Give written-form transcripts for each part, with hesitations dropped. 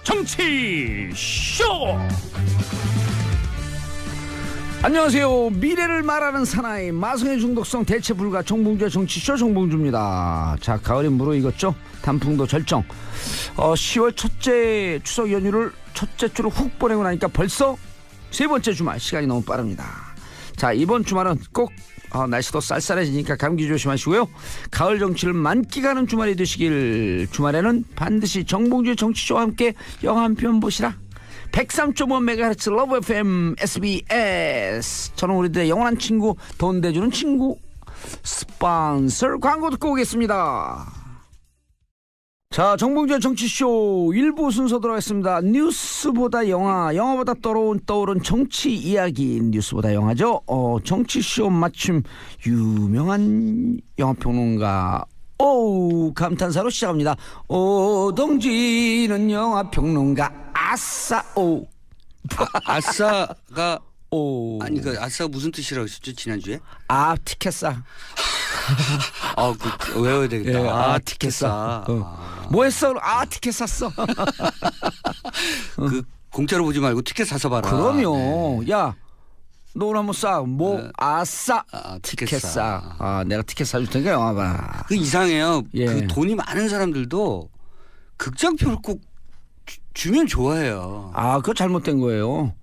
정치쇼. 안녕하세요. 미래를 말하는 사나이 마성의 중독성 대체 불가 정봉주의 정치쇼 정봉주입니다. 자, 가을이 무르익었죠. 단풍도 절정. 10월 첫째 추석 연휴를 첫째 주로 훅 보내고 나니까 벌써 세 번째 주말. 시간이 너무 빠릅니다. 자, 이번 주말은 꼭 날씨도 쌀쌀해지니까 감기 조심하시고요. 가을 정치를 만끽하는 주말이 되시길. 주말에는 반드시 정봉주의 정치쇼와 함께 영화 한 편 보시라. 103.5MHz 러브 FM SBS. 저는 우리들의 영원한 친구, 돈 대주는 친구 스폰서 광고 듣고 오겠습니다. 자, 정봉주의 정치쇼 1부 순서 들어가겠습니다. 뉴스보다 영화, 영화보다 떠오른 정치 이야기. 뉴스보다 영화죠. 정치쇼 마침 유명한 영화평론가 감탄사로 시작합니다. 동지는 영화평론가 아싸 아싸가 아니 그 아싸가 무슨 뜻이라고 했었죠 지난주에? 티켓 싸. 그 외워야 되겠다. 예, 티켓 싸. 뭐 했어? 티켓 샀어. 그 공짜로 보지 말고 티켓 사서 봐라. 그럼요. 네. 야, 너 오늘 한번 싸. 네. 아싸. 티켓 싸. 내가 티켓 사줄 테니까 영화 봐. 그 이상해요. 예. 그 돈이 많은 사람들도 극장표를 꼭 주면 좋아해요. 그거 잘못된 거예요.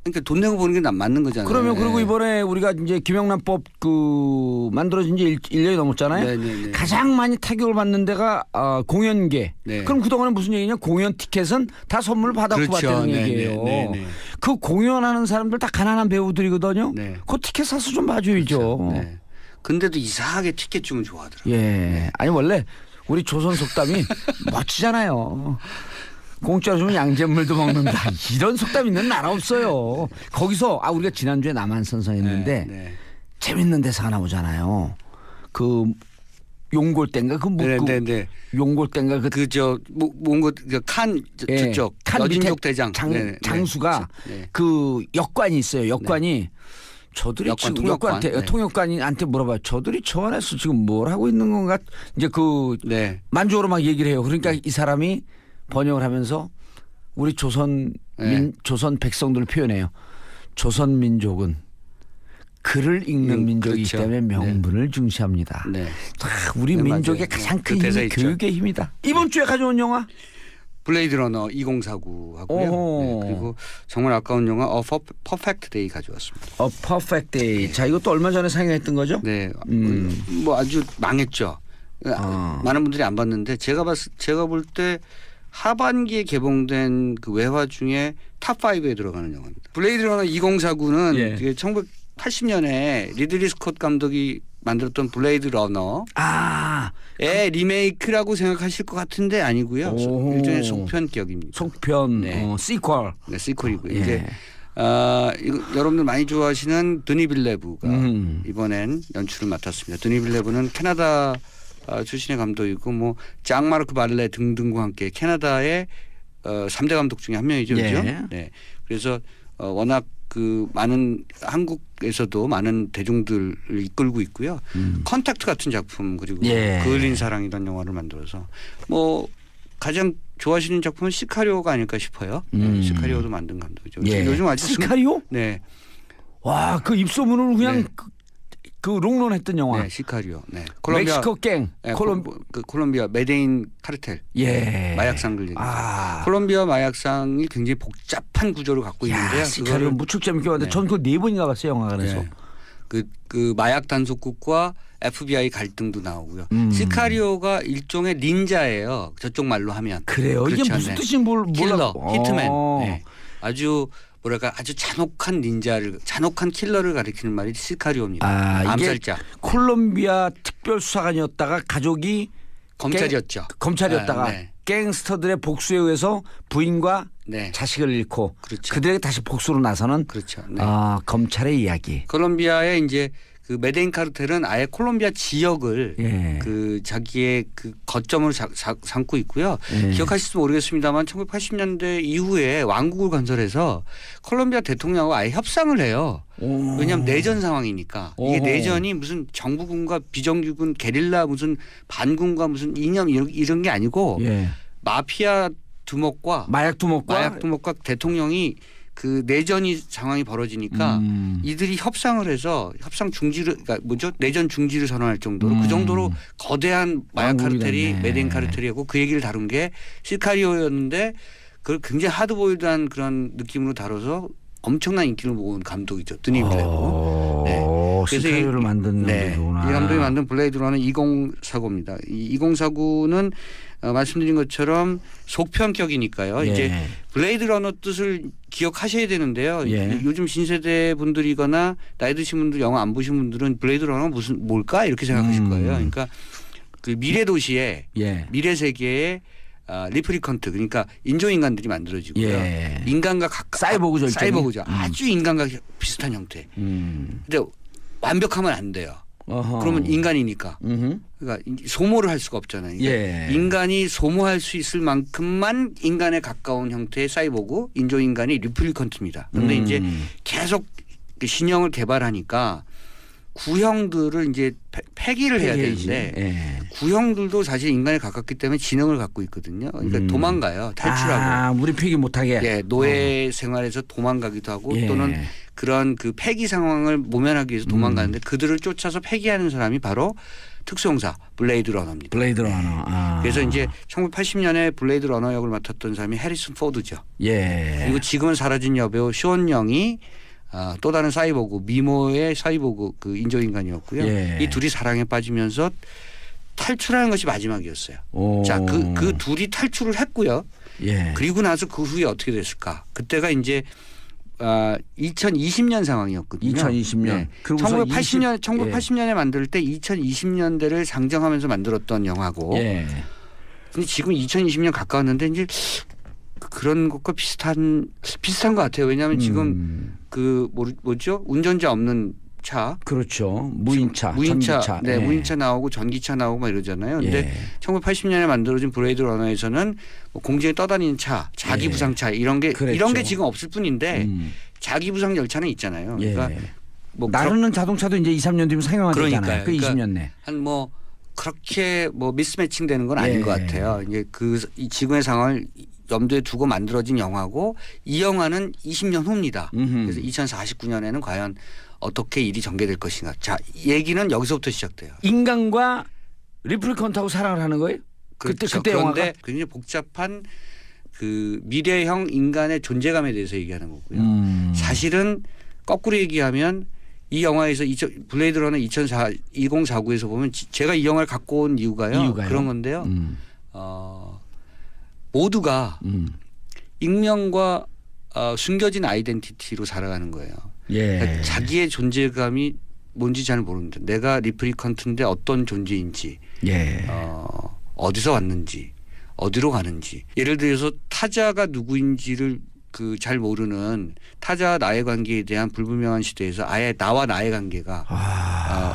그러니까 돈 내고 보는 게 맞는 거잖아요. 그러면 그리고 이번에 우리가 이제 김영란법 만들어진 지 1년이 넘었잖아요. 네네네. 가장 많이 타격을 받는 데가 공연계. 네. 그럼 그동안에 무슨 얘기냐? 공연 티켓은 다 선물 받았고 그렇죠. 받다는 얘기예요. 네네. 그 공연하는 사람들 다 가난한 배우들이거든요. 네. 그 티켓 사서 좀 봐줘야죠. 그렇죠. 네. 근데도 이상하게 티켓 주면 좋아하더라고요. 예. 아니 원래 우리 조선 속담이 멋지잖아요. 공짜로 주면 양잿물도 먹는다. 이런 속담 있는 나라 없어요. 거기서 우리가 지난주에 남한선선 했는데 네. 재밌는 데서 하나 오잖아요. 그 용골대인가 네. 용골대인가 저쪽 여진족 대장 장수가 네. 그 역관이 있어요. 역관이 저들이 역관, 지금 통역관한테 물어봐요. 저들이 저 안에서 지금 뭘 하고 있는 건가? 이제 만주어로 막 얘기를 해요. 그러니까 이 사람이 번역을 하면서 우리 조선 백성들을 표현해요. 조선 민족은 글을 읽는 민족이기 그렇죠. 때문에 명분을 중시합니다. 네. 우리 민족의 맞아요. 가장 그 큰 대사 힘이 있죠. 교육의 힘이다. 이번 주에 가져온 영화 블레이드 러너 2049 하고요. 네, 그리고 정말 아까운 영화 퍼펙트 데이 가져왔습니다. 퍼펙트 데이. 자, 이것도 얼마 전에 상영했던 거죠? 네. 뭐 아주 망했죠. 많은 분들이 안 봤는데 제가 볼 때 하반기에 개봉된 그 외화 중에 탑 5에 들어가는 영화입니다. 블레이드 러너 2049는 1980년에 리들리 스콧 감독이 만들었던 블레이드 러너의 리메이크라고 생각하실 것 같은데 아니고요. 일종의 속편격입니다. 속편, 네. 시퀄. 네, 시퀄이고요. 예. 이제 이거 여러분들 많이 좋아하시는 드니 빌레브가 이번엔 연출을 맡았습니다. 드니 빌레브는 캐나다 출신의 감독이고 뭐 짱마르크 발레 등등과 함께 캐나다의 3대 감독 중에 한 명이죠. 그렇죠? 네. 그래서 워낙 그 많은 한국에서도 많은 대중들을 이끌고 있고요. 컨택트 같은 작품 그리고 그을린 사랑 이런 영화를 만들어서 뭐 가장 좋아하시는 작품은 시카리오가 아닐까 싶어요. 시카리오도 만든 감독이죠. 요즘 아주 시카리오? 네. 와, 그 입소문을 그냥 그 롱런했던 영화. 네, 시카리오. 네. 멕시코 갱. 네, 콜롬비아 메데인 카르텔. 마약상 걸린. 콜롬비아 마약상이 굉장히 복잡한 구조를 갖고 있는데요. 시카리오 무척 재밌게 봤는데 전 그거 4번이나 봤어요, 영화관에서. 네. 그 마약 단속국과 FBI 갈등도 나오고요. 시카리오가 일종의 닌자예요. 저쪽 말로 하면. 그래요? 그렇죠. 이게 무슨 뜻인지 킬러, 히트맨. 네. 아주 잔혹한 잔혹한 킬러를 가리키는 말이 시카리오입니다. 암살자. 콜롬비아 특별수사관이었다가 가족이 검찰이었다가 갱스터들의 복수에 의해서 부인과 자식을 잃고 그들에게 다시 복수로 나서는 검찰의 이야기. 콜롬비아의 이제 그 메데인 카르텔은 아예 콜롬비아 지역을 그 자기의 그 거점으로 삼고 있고요. 기억하실지 모르겠습니다만 1980년대 이후에 왕국을 건설해서 콜롬비아 대통령하고 아예 협상을 해요. 왜냐하면 내전 상황이니까. 이게 내전이 무슨 정부군과 비정규군 게릴라 무슨 반군과 무슨 이념 이런 게 아니고 마피아 두목과 마약 두목과 대통령이 그 내전이 상황이 벌어지니까 이들이 협상을 해서 협상 중지를 그러니까 뭐죠 내전 중지를 선언할 정도로 그 정도로 거대한 마약 카르텔이 메데인 카르텔이었고 그 얘기를 다룬 게 시카리오였는데 그걸 굉장히 하드보일드한 그런 느낌으로 다뤄서 엄청난 인기를 모은 감독이죠. 드니 빌레브. 네. 그래서 시카리오를 만든 감독이구나. 이 감독이 만든 블레이드 러너 2049입니다. 이 2049는 말씀드린 것처럼 속편격이니까요. 예. 이제 블레이드 러너 뜻을 기억하셔야 되는데요. 예. 요즘 신세대 분들이거나 나이 드신 분들 영화 안 보신 분들은 블레이드 러너가 뭘까 이렇게 생각하실 거예요. 그러니까 그 미래 도시에 미래 세계에 리프리컨트 그러니까 인조인간들이 만들어지고요. 인간과 사이보그죠. 사이보그죠. 아주 인간과 비슷한 형태. 근데 완벽하면 안 돼요. 그러면 인간이니까. 그러니까 소모를 할 수가 없잖아요. 그러니까 인간이 소모할 수 있을 만큼만 인간에 가까운 형태의 사이보그 인조인간이 리플리컨트입니다. 그런데 이제 계속 신형을 개발하니까 구형들을 이제 폐기를 해야 되는데 구형들도 사실 인간에 가깝기 때문에 지능을 갖고 있거든요. 그러니까 도망가요. 탈출하고. 우리 폐기 못하게. 노예 생활에서 도망가기도 하고 또는 그런 그 폐기 상황을 모면하기 위해서 도망가는데 그들을 쫓아서 폐기하는 사람이 바로 특수형사 블레이드 러너입니다. 블레이드 러너. 그래서 이제 1980년에 블레이드 러너 역을 맡았던 사람이 해리슨 포드죠. 그리고 지금은 사라진 여배우 쇼온 영이 또 다른 사이보그 미모의 사이보그 그 인조인간이었고요. 이 둘이 사랑에 빠지면서 탈출하는 것이 마지막이었어요. 자, 그 둘이 탈출을 했고요. 그리고 나서 그 후에 어떻게 됐을까? 그때가 이제 2020년 상황이었거든요. 2020년. 1980년에 만들 때 2020년대를 상정하면서 만들었던 영화고. 근데 지금 2020년 가까웠는데 이제 그런 것과 비슷한 것 같아요. 왜냐하면 지금 그 뭐죠? 운전자 없는 차. 그렇죠. 무인차. 전기차. 네, 무인차 나오고 전기차 나오고 막 이러잖아요. 근데 1980년에 만들어진 블레이드 러너에서는 뭐 공중에 떠다니는 차, 자기 부상차 이런 게 지금 없을 뿐인데 자기 부상 열차는 있잖아요. 그러니까 뭐 나르는 자동차도 이제 2, 3년 뒤면 상용화되잖아요. 그 20년 내. 한 뭐 그렇게 뭐 미스매칭 되는 건 아닌 것 같아요. 이제 이 지금의 상황을 염두에 두고 만들어진 영화고 이 영화는 20년 후입니다. 그래서 2049년에는 과연 어떻게 일이 전개될 것인가. 자, 얘기는 여기서부터 시작돼요. 인간과 리플리컨트하고 사랑을 하는 거예요? 그렇죠. 그때 영화가 굉장히 복잡한 그 미래형 인간의 존재감에 대해서 얘기하는 거고요. 사실은 거꾸로 얘기하면 이 영화에서 블레이드 러너 2049에서 보면 제가 이 영화를 갖고 온 이유가요. 그런 건데요. 모두가 익명과 숨겨진 아이덴티티로 살아가는 거예요. 그러니까 자기의 존재감이 뭔지 잘 모릅니다. 내가 리플리컨트인데 어떤 존재인지 어디서 왔는지 어디로 가는지. 예를 들어서 타자가 누구인지를 그 잘 모르는 타자와 나의 관계에 대한 불분명한 시대에서 아예 나와 나의 관계가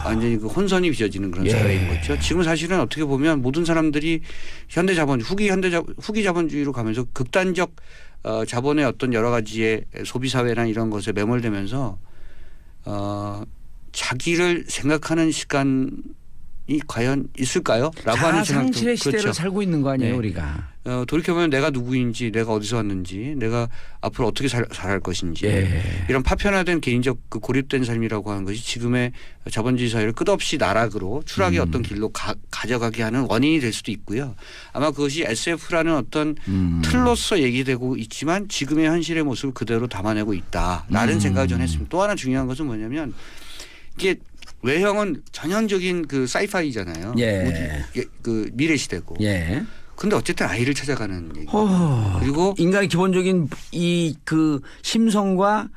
완전히 그 혼선이 빚어지는 그런 사회인 거죠. 지금 사실은 어떻게 보면 모든 사람들이 후기 자본주의로 가면서 극단적 자본의 어떤 여러 가지의 소비 사회나 이런 것에 매몰되면서 자기를 생각하는 시간이 과연 있을까요? 라고 하는 생각도. 자아상실의 시대를 살고 있는 거 아니에요, 우리가. 돌이켜보면 내가 누구인지 내가 어디서 왔는지 내가 앞으로 어떻게 살아갈 것인지 이런 파편화된 개인적 그 고립된 삶이라고 하는 것이 지금의 자본주의 사회를 끝없이 나락으로 추락의 어떤 길로 가져가게 하는 원인이 될 수도 있고요. 아마 그것이 SF라는 어떤 틀로서 얘기되고 있지만 지금의 현실의 모습을 그대로 담아내고 있다라는 생각을 저는 했습니다. 또 하나 중요한 것은 뭐냐면 이게 외형은 전형적인 그 사이파이잖아요. 그 미래 시대고. 근데 어쨌든 아이를 찾아가는 얘기. 그리고 인간의 기본적인 이 그 심성과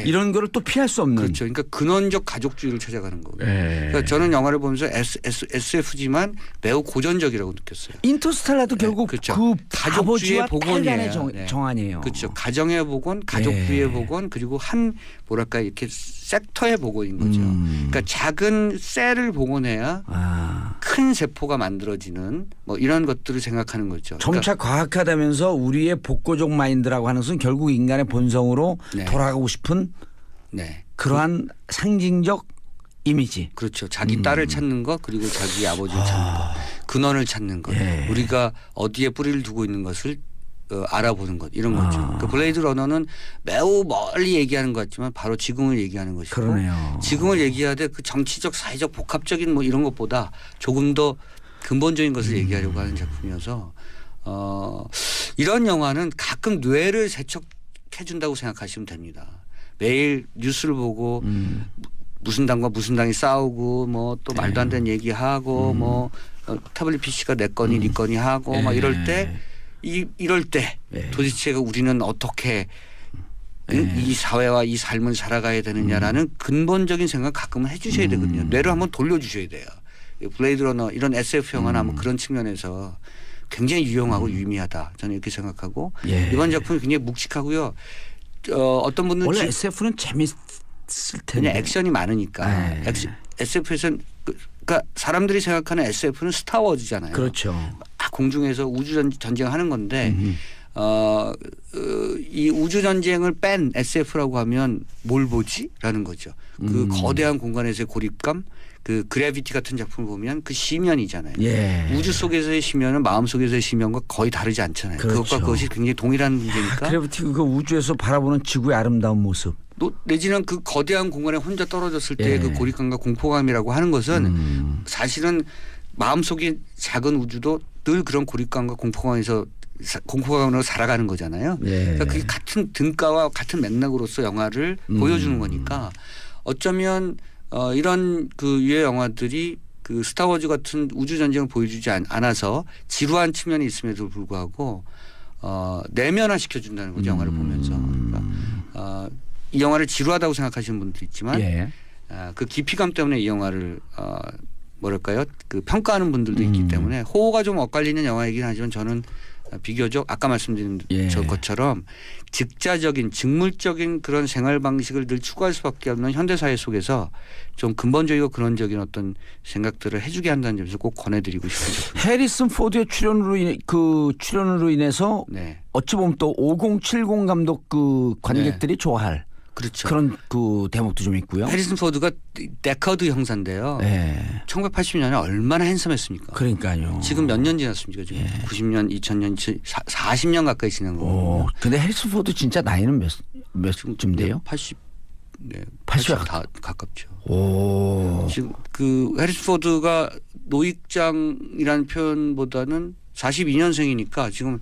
이런 거를 또 피할 수 없는. 그렇죠. 그러니까 근원적 가족주의를 찾아가는 거고요. 그러니까 저는 영화를 보면서 SF지만 매우 고전적이라고 느꼈어요. 인터스텔라도 결국 그렇죠. 그 가족주의의 복원이에요. 정안이에요. 그렇죠. 가정의 복원, 가족주의의 복원, 그리고 한 뭐랄까 이렇게 섹터의 복원인 거죠. 그러니까 작은 셀을 복원해야 큰 세포가 만들어지는 뭐 이런 것들을 생각하는 거죠. 점차 과학화되면서 우리의 복고적 마인드라고 하는 것은 결국 인간의 본성으로 돌아가고 싶은 그러한 상징적 이미지. 그렇죠. 자기 딸을 찾는 것 그리고 자기 아버지를 찾는 것. 근원을 찾는 것. 우리가 어디에 뿌리를 두고 있는 것을 알아보는 것 이런 거죠. 그 블레이드 러너는 매우 멀리 얘기하는 것 같지만 바로 지금을 얘기하는 것이고 그러네요. 지금을 얘기하되 그 정치적 사회적 복합적인 뭐 이런 것보다 조금 더 근본적인 것을 얘기하려고 하는 작품이어서 이런 영화는 가끔 뇌를 세척해 준다고 생각하시면 됩니다. 매일 뉴스를 보고 무슨 당과 무슨 당이 싸우고 뭐 또 말도 안 되는 얘기하고 뭐 태블릿 PC가 내 거니 네 거니 하고 막 이럴 때 도대체 우리는 어떻게 이 사회와 이 삶을 살아가야 되느냐라는 근본적인 생각 가끔은 해 주셔야 되거든요. 뇌를 한번 돌려주셔야 돼요. 블레이드 러너 이런 SF 영화는 아마 그런 측면에서 굉장히 유용하고 유의미하다. 저는 이렇게 생각하고 이번 작품이 굉장히 묵직하고요. 어떤 분들은 원래 SF는 재밌을 텐데. 그냥 액션이 많으니까. SF에서는 그러니까 사람들이 생각하는 SF는 스타워즈잖아요. 그렇죠. 공중에서 우주 전쟁하는 건데 이 우주 전쟁을 뺀 SF라고 하면 뭘 보지라는 거죠. 그 거대한 공간에서의 고립감, 그 그래비티 같은 작품을 보면 그 심연이잖아요. 우주 속에서의 심연은 마음 속에서의 심연과 거의 다르지 않잖아요. 그렇죠. 그것과 그것이 굉장히 동일한 문제니까. 그래비티 그 우주에서 바라보는 지구의 아름다운 모습. 내지는 그 거대한 공간에 혼자 떨어졌을 때의 그 고립감과 공포감이라고 하는 것은 사실은 마음속의 작은 우주도 늘 그런 고립감과 공포감으로 살아가는 거잖아요. 그러니까 그게 같은 등가와 같은 맥락으로서 영화를 보여주는 거니까 어쩌면 이런 그 유해 영화들이 그 스타워즈 같은 우주 전쟁을 보여주지 않아서 지루한 측면이 있음에도 불구하고 내면화 시켜준다는 거죠. 영화를 보면서. 그러니까 이 영화를 지루하다고 생각하시는 분도 있지만 그 깊이감 때문에 이 영화를 뭐랄까요? 그 평가하는 분들도 있기 때문에 호호가 좀 엇갈리는 영화이긴 하지만 저는 비교적 아까 말씀드린 것처럼 즉자적인 직물적인 그런 생활 방식을 늘 추구할 수밖에 없는 현대사회 속에서 좀 근본적이고 근원적인 어떤 생각들을 해주게 한다는 점에서 꼭 권해드리고 싶은 작품. 해리슨 포드의 출연으로 인해서 어찌 보면 또 5070 감독 그 관객들이 좋아할 그렇죠. 그런 그 대목도 좀 있고요. 해리슨 포드가 데커드 형사인데요. 1980년에 얼마나 핸섬했습니까? 그러니까요. 지금 몇 년 지났습니까? 지금 90년, 2000년, 40년 가까이 지난 거고. 근데 해리슨 포드 진짜 나이는 몇쯤 돼요? 80. 네, 80에 다 가깝죠. 오. 지금 그 해리슨 포드가 노익장이라는 표현보다는 42년생이니까 지금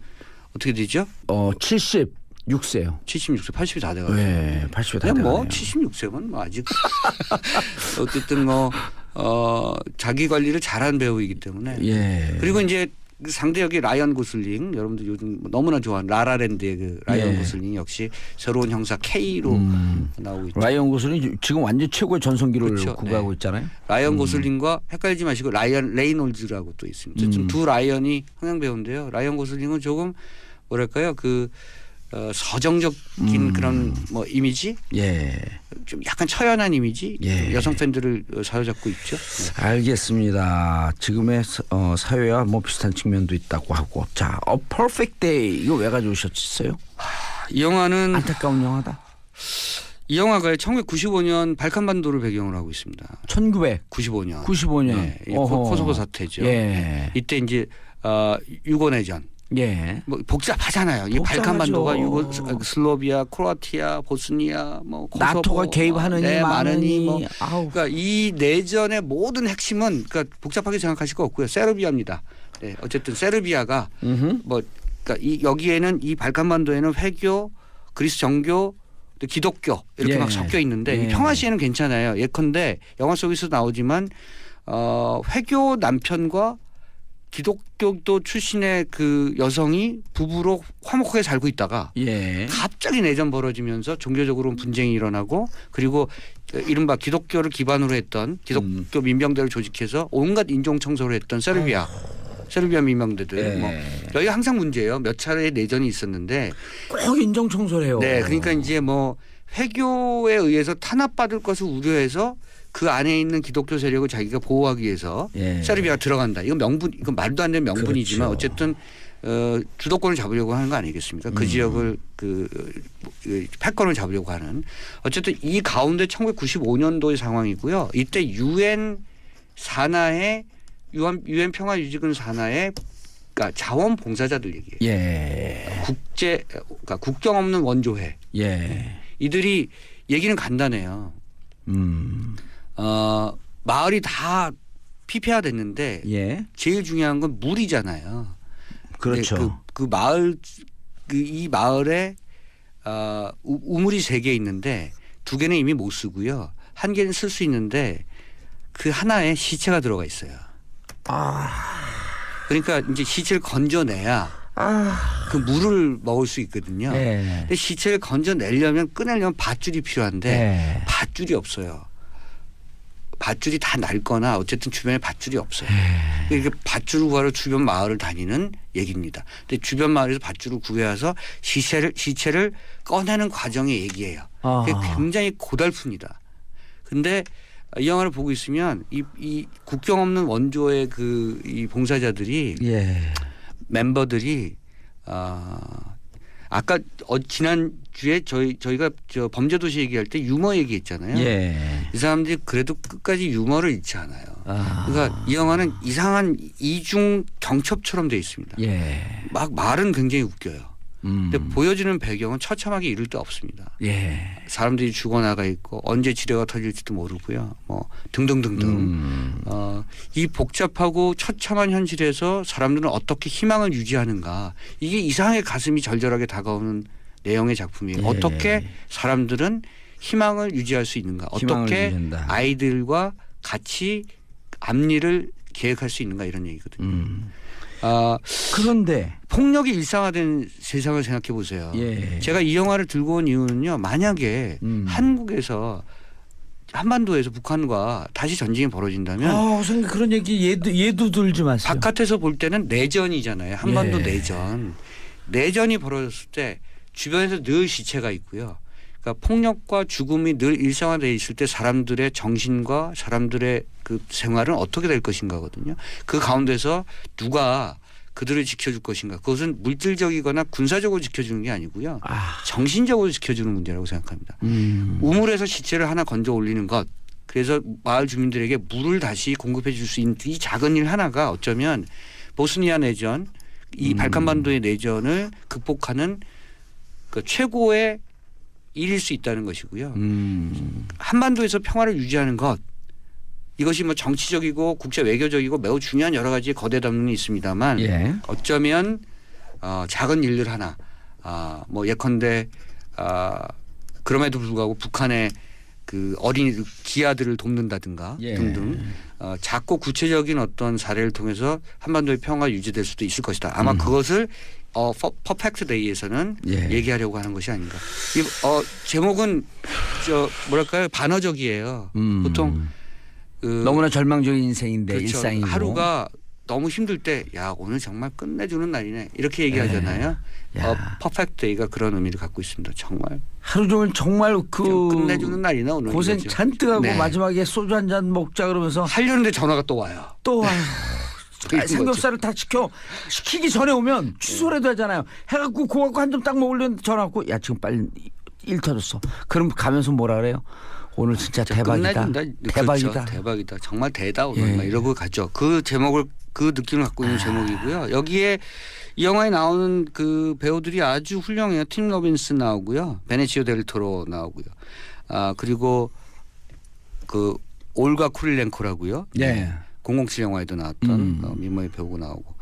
어떻게 되죠? 76세요. 76세, 80이 다 돼가지고. 네, 80이 다 돼가네요. 뭐 76세면 뭐 아직 어쨌든 자기 관리를 잘한 배우이기 때문에. 그리고 이제 그 상대 역의 라이언 고슬링 여러분들 요즘 너무나 좋아하는 라라랜드의 그 라이언 고슬링 역시 새로운 형사 K로 나오고 있죠. 라이언 고슬링 지금 완전 최고의 전성기를 구가하고 있잖아요. 라이언 고슬링과 헷갈리지 마시고 라이언 레이놀즈라고 또 있습니다. 좀 두 라이언이 흥행 배우인데요. 라이언 고슬링은 조금 뭐랄까요 서정적인 그런 뭐 이미지, 좀 약간 처연한 이미지, 여성 팬들을 사로잡고 있죠. 알겠습니다. 지금의 사회와 뭐 비슷한 측면도 있다고 하고, 자, A Perfect Day 이거 왜 가져오셨어요? 이 영화는 안타까운 영화다. 이 영화가 1995년 발칸반도를 배경으로 하고 있습니다. 1995년. 95년. 코소보 사태죠. 이때 이제 유고내전. 뭐 복잡하잖아요. 이 발칸반도가 유고슬로비아, 크로아티아, 보스니아, 뭐 코소보, 나토가 개입하느니 마느니 뭐 그러니까 이 내전의 모든 핵심은 그러니까 복잡하게 생각하실 거 없고요. 세르비아입니다. 어쨌든 세르비아가 뭐 그러니까 여기에는 이 발칸반도에는 회교, 그리스 정교, 또 기독교 이렇게 막 섞여 있는데 이 평화 시에는 괜찮아요. 예컨대 영화 속에서 나오지만 회교 남편과 기독교도 출신의 그 여성이 부부로 화목하게 살고 있다가 갑자기 내전 벌어지면서 종교적으로 분쟁이 일어나고 그리고 이른바 기독교를 기반으로 했던 기독교 민병대를 조직해서 온갖 인종 청소를 했던 세르비아 민병대들 뭐 여기가 항상 문제예요. 몇 차례의 내전이 있었는데 꼭 인종 청소를 해요. 그러니까 이제 뭐 회교에 의해서 탄압받을 것을 우려해서 그 안에 있는 기독교 세력을 자기가 보호하기 위해서 세르비아가 들어간다. 이건 말도 안 되는 명분이지만 어쨌든 주도권을 잡으려고 하는 거 아니겠습니까? 그 지역을 그 패권을 잡으려고 하는. 어쨌든 이 가운데 1995년도의 상황이고요. 이때 유엔 평화유지군 산하에 그러니까 자원봉사자들 얘기예요. 예. 그러니까 국경 없는 원조회. 예. 이들이 얘기는 간단해요. 마을이 다 피폐화됐는데 예. 제일 중요한 건 물이잖아요. 그렇죠. 그 마을 이 마을에 우물이 3개 있는데 2개는 이미 못 쓰고요. 1개는 쓸 수 있는데 그 하나에 시체가 들어가 있어요. 그러니까 이제 시체를 건져내야 그 물을 먹을 수 있거든요. 네. 근데 시체를 건져내려면 꺼내려면 밧줄이 필요한데 네. 밧줄이 없어요. 밧줄이 다 낡거나 어쨌든 주변에 밧줄이 없어요. 그러니까 밧줄을 구하러 주변 마을을 다니는 얘기입니다. 근데 주변 마을에서 밧줄을 구해와서 시체를 꺼내는 과정의 얘기예요. 그게 굉장히 고달픕니다. 근데 이 영화를 보고 있으면 이 국경 없는 원조의 이 봉사자들이 예. 멤버들이 아까 지난 주에 저희가 저 범죄도시 얘기할 때 유머 얘기했잖아요. 예. 이 사람들이 그래도 끝까지 유머를 잃지 않아요. 그러니까 이 영화는 이상한 이중 경첩처럼 돼 있습니다. 예. 막 말은 굉장히 웃겨요. 근데 보여지는 배경은 처참하게 이를 데 없습니다. 예. 사람들이 죽어나가 있고 언제 지뢰가 터질지도 모르고요. 뭐 등등등등. 이 복잡하고 처참한 현실에서 사람들은 어떻게 희망을 유지하는가. 이게 이상하게 가슴이 절절하게 다가오는 내용의 작품이에요. 예. 어떻게 사람들은 희망을 유지할 수 있는가. 어떻게 유지한다. 아이들과 같이 앞일을 계획할 수 있는가 이런 얘기거든요. 그런데 폭력이 일상화된 세상을 생각해 보세요. 예. 제가 이 영화를 들고 온 이유는요. 만약에 한국에서 한반도에서 북한과 다시 전쟁이 벌어진다면 선생님 그런 얘기 예도 들지 마세요. 바깥에서 볼 때는 내전이잖아요. 한반도 예. 내전. 내전이 벌어졌을 때 주변에서 늘 시체가 있고요. 그러니까 폭력과 죽음이 늘 일상화되어 있을 때 사람들의 정신과 사람들의 그 생활은 어떻게 될 것인가거든요. 그 가운데서 누가 그들을 지켜줄 것인가. 그것은 물질적이거나 군사적으로 지켜주는 게 아니고요. 정신적으로 지켜주는 문제라고 생각합니다. 우물에서 시체를 하나 건져 올리는 것. 그래서 마을 주민들에게 물을 다시 공급해 줄 수 있는 이 작은 일 하나가 어쩌면 보스니아 내전, 이 발칸반도의 내전을 극복하는 그 최고의 일일 수 있다는 것이고요. 한반도에서 평화를 유지하는 것. 이것이 뭐 정치적이고 국제 외교적이고 매우 중요한 여러 가지 거대 담론이 있습니다만 예. 어쩌면 작은 일들 하나 뭐 예컨대 그럼에도 불구하고 북한의 그 어린이들 기아들을 돕는다든가 예. 등등 작고 구체적인 어떤 사례를 통해서 한반도의 평화 유지될 수도 있을 것이다. 아마 그것을 퍼펙트 데이에서는 예. 얘기하려고 하는 것이 아닌가. 제목은 뭐랄까요 반어적이에요. 보통 너무나 절망적인 인생인데 그렇죠. 일상이고 하루가 너무 힘들 때 야 오늘 정말 끝내주는 날이네 이렇게 얘기하잖아요. 퍼펙트 데이가 그런 의미를 갖고 있습니다. 정말 하루 종일 정말 끝내주는 날이네 오늘. 고생 이거죠. 잔뜩 하고 네. 마지막에 소주 한 잔 먹자 그러면서 하려는데 전화가 또 와요. 또 와요. 이런 삼겹살을 다 시키기 전에 오면 취소라도 하잖아요. 해갖고 고갖고 한 점 딱 먹으려는데 전화 왔고 야 지금 빨리 일 터졌어. 그럼 가면서 뭐라 그래요? 오늘 진짜 대박이다. 대박이다. 그렇죠. 대박이다. 정말 대다 오늘 예. 막 이러고 가죠. 그 제목을 그 느낌을 갖고 있는 제목이고요. 여기에 이 영화에 나오는 그 배우들이 아주 훌륭해요. 팀 로빈스 나오고요. 베네치오 델 토로 나오고요. 그리고 그 올가 쿠릴렌코라고요. 예. 007 영화에도 나왔던 미모의 배우가 나오고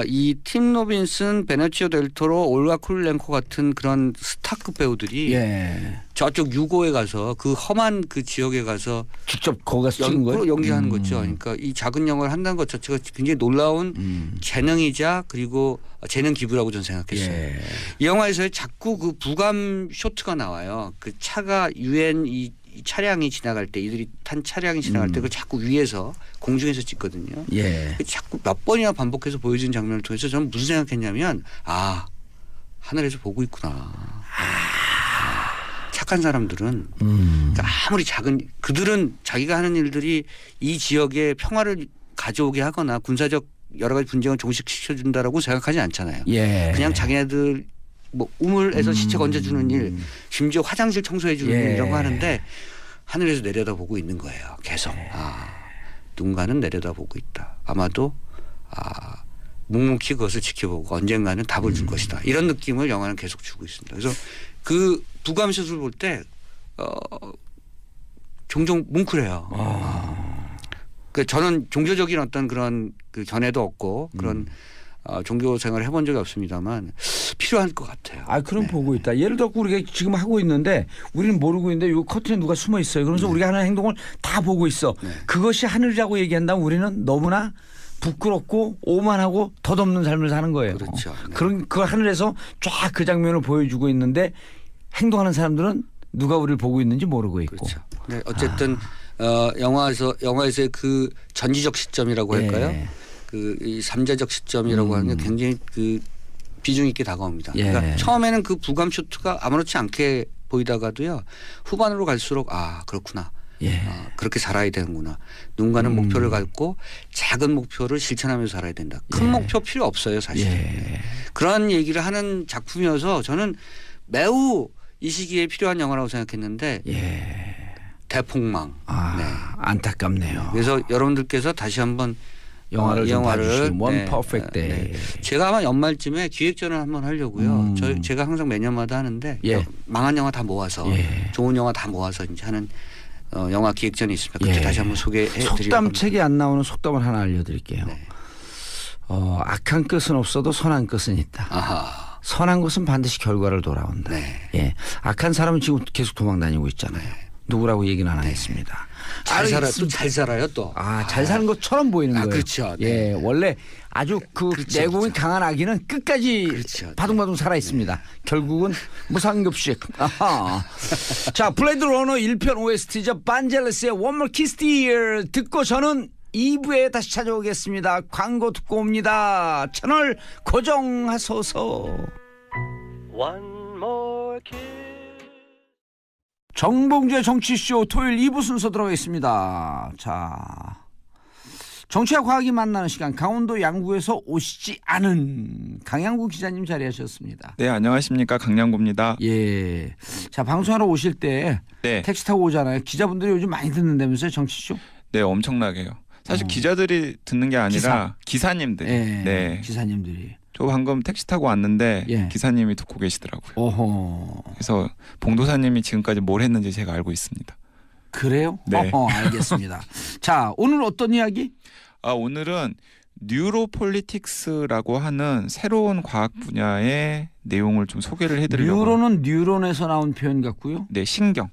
이 팀 로빈슨, 베네치오 델 토로, 올가 쿠릴렌코 같은 그런 스타급 배우들이 예. 저쪽 유고에 가서 그 험한 그 지역에 가서 직접 거기 가서 찍은 거예요? 연기하는 거죠. 그러니까 이 작은 영화를 한다는 것 자체가 굉장히 놀라운 재능이자 그리고 재능 기부라고 저는 생각했어요. 예. 이 영화에서 자꾸 그 부감 쇼트가 나와요. 그 차가 유엔 이 차량이 지나갈 때 이들이 탄 차량이 지나갈 때 그 자꾸 위에서 공중에서 찍거든요. 예. 자꾸 몇 번이나 반복해서 보여준 장면을 통해서 저는 무슨 생각했냐면 하늘에서 보고 있구나. 착한 사람들은 그러니까 아무리 그들은 자기가 하는 일들이 이 지역에 평화를 가져오게 하거나 군사적 여러 가지 분쟁을 종식시켜준다라고 생각하지 않잖아요. 예. 그냥 자기네들 뭐 우물에서 시체 건져주는 일, 심지어 화장실 청소해주는 일 이런 거 하는데 하늘에서 내려다보고 있는 거예요. 계속. 누군가는 내려다보고 있다. 아마도 묵묵히 그것을 지켜보고 언젠가는 답을 줄 것이다. 이런 느낌을 영화는 계속 주고 있습니다. 그래서 그 부감샷을 볼 때 종종 뭉클해요. 그 저는 종교적인 어떤 그런 그 견해도 없고 그런 종교 생활을 해본 적이 없습니다만 필요할 것 같아요. 아, 그럼 보고 있다. 예를 들어 우리가 지금 하고 있는데 우리는 모르고 있는데 이 커튼에 누가 숨어 있어요. 그러면서 우리가 하는 행동을 다 보고 있어. 그것이 하늘이라고 얘기한다면 우리는 너무나 부끄럽고 오만하고 덧없는 삶을 사는 거예요. 그렇죠. 네. 그런 그 하늘에서 쫙 그 장면을 보여주고 있는데 행동하는 사람들은 누가 우리를 보고 있는지 모르고 있고. 그렇죠. 네, 어쨌든 영화에서의 그 전지적 시점이라고 할까요? 그 이 삼자적 시점이라고 하는 게 굉장히 그 비중 있게 다가옵니다. 그러니까 처음에는 그 부감 쇼트가 아무렇지 않게 보이다가도요. 후반으로 갈수록 아 그렇구나. 그렇게 살아야 되는구나. 누군가는 목표를 갖고 작은 목표를 실천하면서 살아야 된다. 큰 목표 필요 없어요 사실. 그런 얘기를 하는 작품이어서 저는 매우 이 시기에 필요한 영화라고 생각했는데 대폭망. 안타깝네요. 그래서 여러분들께서 다시 한번 영화를 One Perfect Day. 제가 아마 연말쯤에 기획전을 한번 하려고요. 제가 항상 매년마다 하는데 망한 영화 다 모아서 좋은 영화 다 모아서 이제 하는 영화 기획전이 있습니다. 그때 다시 한번 소개해드리려고 속담책이 안 나오는 속담을 하나 알려드릴게요. 악한 끝은 없어도 선한 끝은 있다. 아하. 선한 것은 반드시 결과를 돌아온다. 악한 사람은 지금 계속 도망다니고 있잖아요. 누구라고 얘기는 안 하겠습니다. 잘 살아요 또. 잘 사는 것처럼 보이는 거예요. 그렇죠. 원래 아주 그 내공이 강한 아기는 끝까지 바둥바둥 살아 있습니다. 결국은 무상급식. 자, 블레이드 러너 1편 OST죠. 반젤레스의 One More Kiss Dear 듣고 저는 2부에 다시 찾아오겠습니다. 광고 듣고 옵니다. 채널 고정하소서. One more kiss. 정봉주의 정치쇼 토요일 2부 순서 들어가겠습니다. 자, 정치와 과학이 만나는 시간, 강원도 양구에서 오시지 않은 강양구 기자님 자리하셨습니다. 네, 안녕하십니까, 강양구입니다. 자, 방송하러 오실 때 택시 타고 오잖아요. 기자분들이 요즘 많이 듣는다면서요, 정치쇼? 네, 엄청나게요. 사실 기자들이 듣는 게 아니라 기사님들. 기사님들이. 저 방금 택시 타고 왔는데 기사님이 듣고 계시더라고요. 그래서 봉도사님이 지금까지 뭘 했는지 제가 알고 있습니다. 그래요? 네. 알겠습니다. 자, 오늘 어떤 이야기? 오늘은 뉴로폴리틱스라고 하는 새로운 과학 분야의 내용을 좀 소개를 해드리려고. 뉴로는 뉴런에서 나온 표현 같고요. 네, 신경.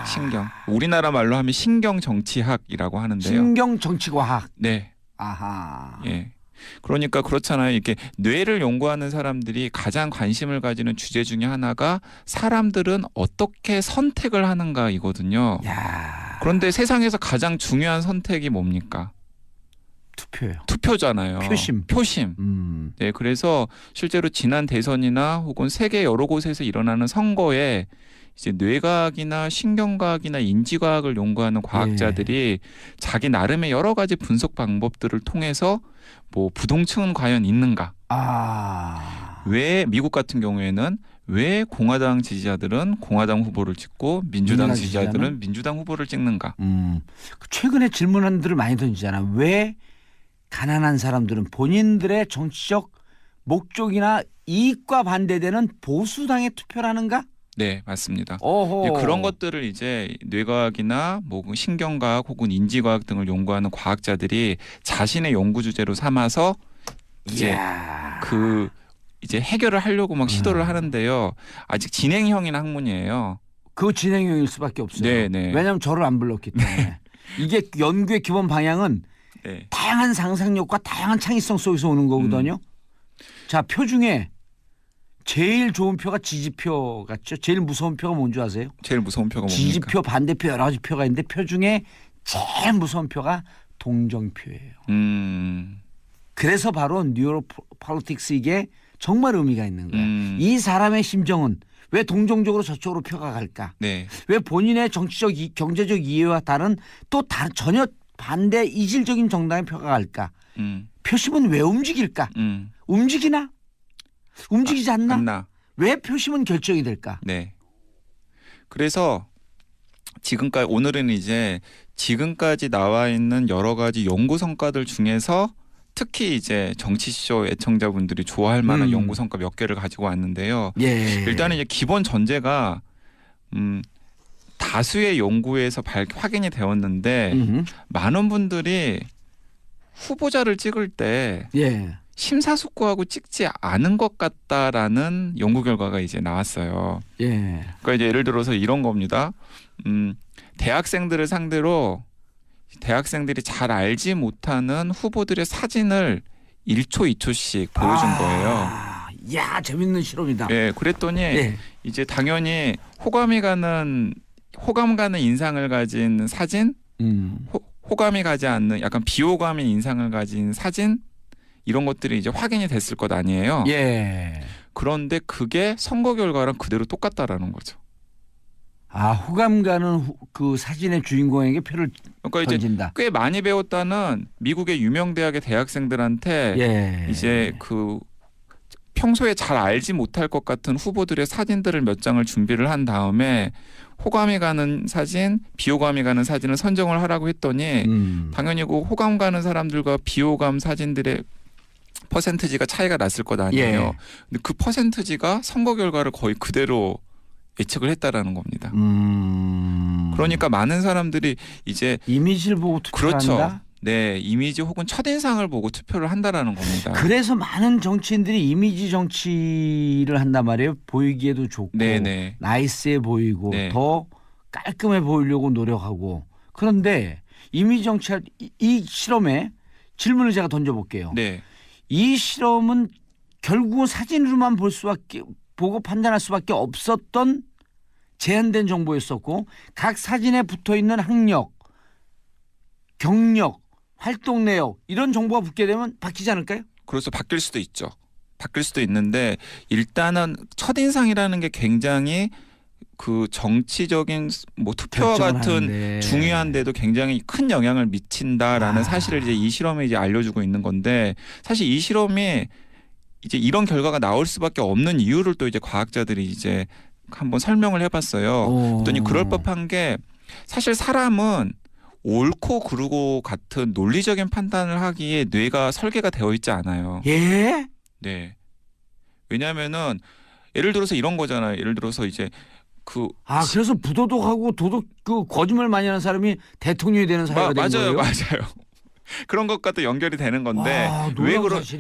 신경. 우리나라 말로 하면 신경 정치학이라고 하는데요. 신경 정치과학. 네. 그러니까 그렇잖아요. 이렇게 뇌를 연구하는 사람들이 가장 관심을 가지는 주제 중에 하나가 사람들은 어떻게 선택을 하는가이거든요. 그런데 세상에서 가장 중요한 선택이 뭡니까? 투표예요. 투표잖아요. 표심. 네, 그래서 실제로 지난 대선이나 혹은 세계 여러 곳에서 일어나는 선거에 이제 뇌과학이나 신경과학이나 인지과학을 연구하는 과학자들이 자기 나름의 여러 가지 분석 방법들을 통해서 뭐 부동층은 과연 있는가? 왜 미국 같은 경우에는 왜 공화당 지지자들은 공화당 후보를 찍고 민주당 지지자들은 민주당 후보를 찍는가? 최근에 질문들을 많이 던지잖아. 왜 가난한 사람들은 본인들의 정치적 목적이나 이익과 반대되는 보수당에 투표를 하는가? 네, 맞습니다. 그런 것들을 이제 뇌과학이나 뭐 신경과학 혹은 인지과학 등을 연구하는 과학자들이 자신의 연구 주제로 삼아서 이제 이제 해결을 하려고 막 시도를 하는데요. 아직 진행형인 학문이에요. 그 진행형일 수밖에 없어요. 네. 왜냐하면 저를 안 불렀기 때문에. 이게 연구의 기본 방향은 다양한 상상력과 다양한 창의성 속에서 오는 거거든요. 자, 표 중에 제일 좋은 표가 지지표 같죠. 제일 무서운 표가 뭔지 아세요? 제일 무서운 표가 뭡니까? 지지표, 반대표 여러 가지 표가 있는데 표 중에 제일 무서운 표가 동정표예요. 그래서 바로 뉴로폴리틱스 이게 정말 의미가 있는 거예요. 이 사람의 심정은 왜 동정적으로 저쪽으로 표가 갈까? 왜 본인의 정치적, 경제적 이해와 다른 또 다른 전혀 반대 이질적인 정당의 표가 갈까? 표심은 왜 움직일까? 움직이나? 움직이지 않나? 왜 표심은 결정이 될까? 네. 그래서 오늘은 이제 지금까지 나와 있는 여러 가지 연구 성과들 중에서 특히 이제 정치쇼 애청자분들이 좋아할 만한 연구 성과 몇 개를 가지고 왔는데요. 예. 일단은 이제 기본 전제가 다수의 연구에서 확인이 되었는데 많은 분들이 후보자를 찍을 때 예. 심사숙고하고 찍지 않은 것 같다라는 연구 결과가 이제 나왔어요. 예. 그러니까 이제 예를 들어서 이런 겁니다. 대학생들을 상대로 대학생들이 잘 알지 못하는 후보들의 사진을 1초, 2초씩 보여준 거예요. 야, 재밌는 실험이다. 예, 그랬더니 예. 이제 당연히 호감 가는 인상을 가진 사진, 호감이 가지 않는 약간 비호감인 인상을 가진 사진 이런 것들이 이제 확인이 됐을 것 아니에요. 예. 그런데 그게 선거 결과랑 그대로 똑같다라는 거죠. 아, 호감 가는 그 사진의 주인공에게 표를 그러니까 던진다. 이제 꽤 많이 배웠다는 미국의 유명 대학의 대학생들한테 예. 이제 그 평소에 잘 알지 못할 것 같은 후보들의 사진들을 몇 장을 준비를 한 다음에 호감이 가는 사진, 비호감이 가는 사진을 선정을 하라고 했더니 당연히 그 호감 가는 사람들과 비호감 사진들의 퍼센트지가 차이가 났을 것 아니에요. 예. 근데 그 퍼센트지가 선거 결과를 거의 그대로 예측을 했다라는 겁니다. 그러니까 많은 사람들이 이제 이미지를 보고 투표한다. 그렇죠. 네, 이미지 혹은 첫인상을 보고 투표를 한다라는 겁니다. 그래서 많은 정치인들이 이미지 정치를 한단 말이에요. 보이기에도 좋고 네네. 나이스해 보이고 네. 더 깔끔해 보이려고 노력하고. 그런데 이미지 정치할 이 실험에 질문을 제가 던져볼게요. 네. 이 실험은 결국은 사진으로만 보고 판단할 수밖에 없었던 제한된 정보였었고 각 사진에 붙어있는 학력, 경력, 활동 내역 이런 정보가 붙게 되면 바뀌지 않을까요? 그래서 바뀔 수도 있죠. 바뀔 수도 있는데 일단은 첫인상이라는 게 굉장히 그 정치적인 뭐 투표와 같은 하는데. 중요한데도 굉장히 큰 영향을 미친다라는 사실을 이제 이 실험에 이제 알려주고 있는 건데 사실 이 실험이 이제 이런 결과가 나올 수밖에 없는 이유를 또 이제 과학자들이 이제 한번 설명을 해봤어요. 그랬더니 그럴 법한 게 사실 사람은 옳고 그르고 같은 논리적인 판단을 하기에 뇌가 설계가 되어 있지 않아요. 예? 네. 왜냐하면은 예를 들어서 이런 거잖아요. 예를 들어서 이제 그래서 부도덕하고 도덕 거짓말 많이 하는 사람이 대통령이 되는 사회가 된 거예요? 맞아요. 그런 것과 또 연결이 되는 건데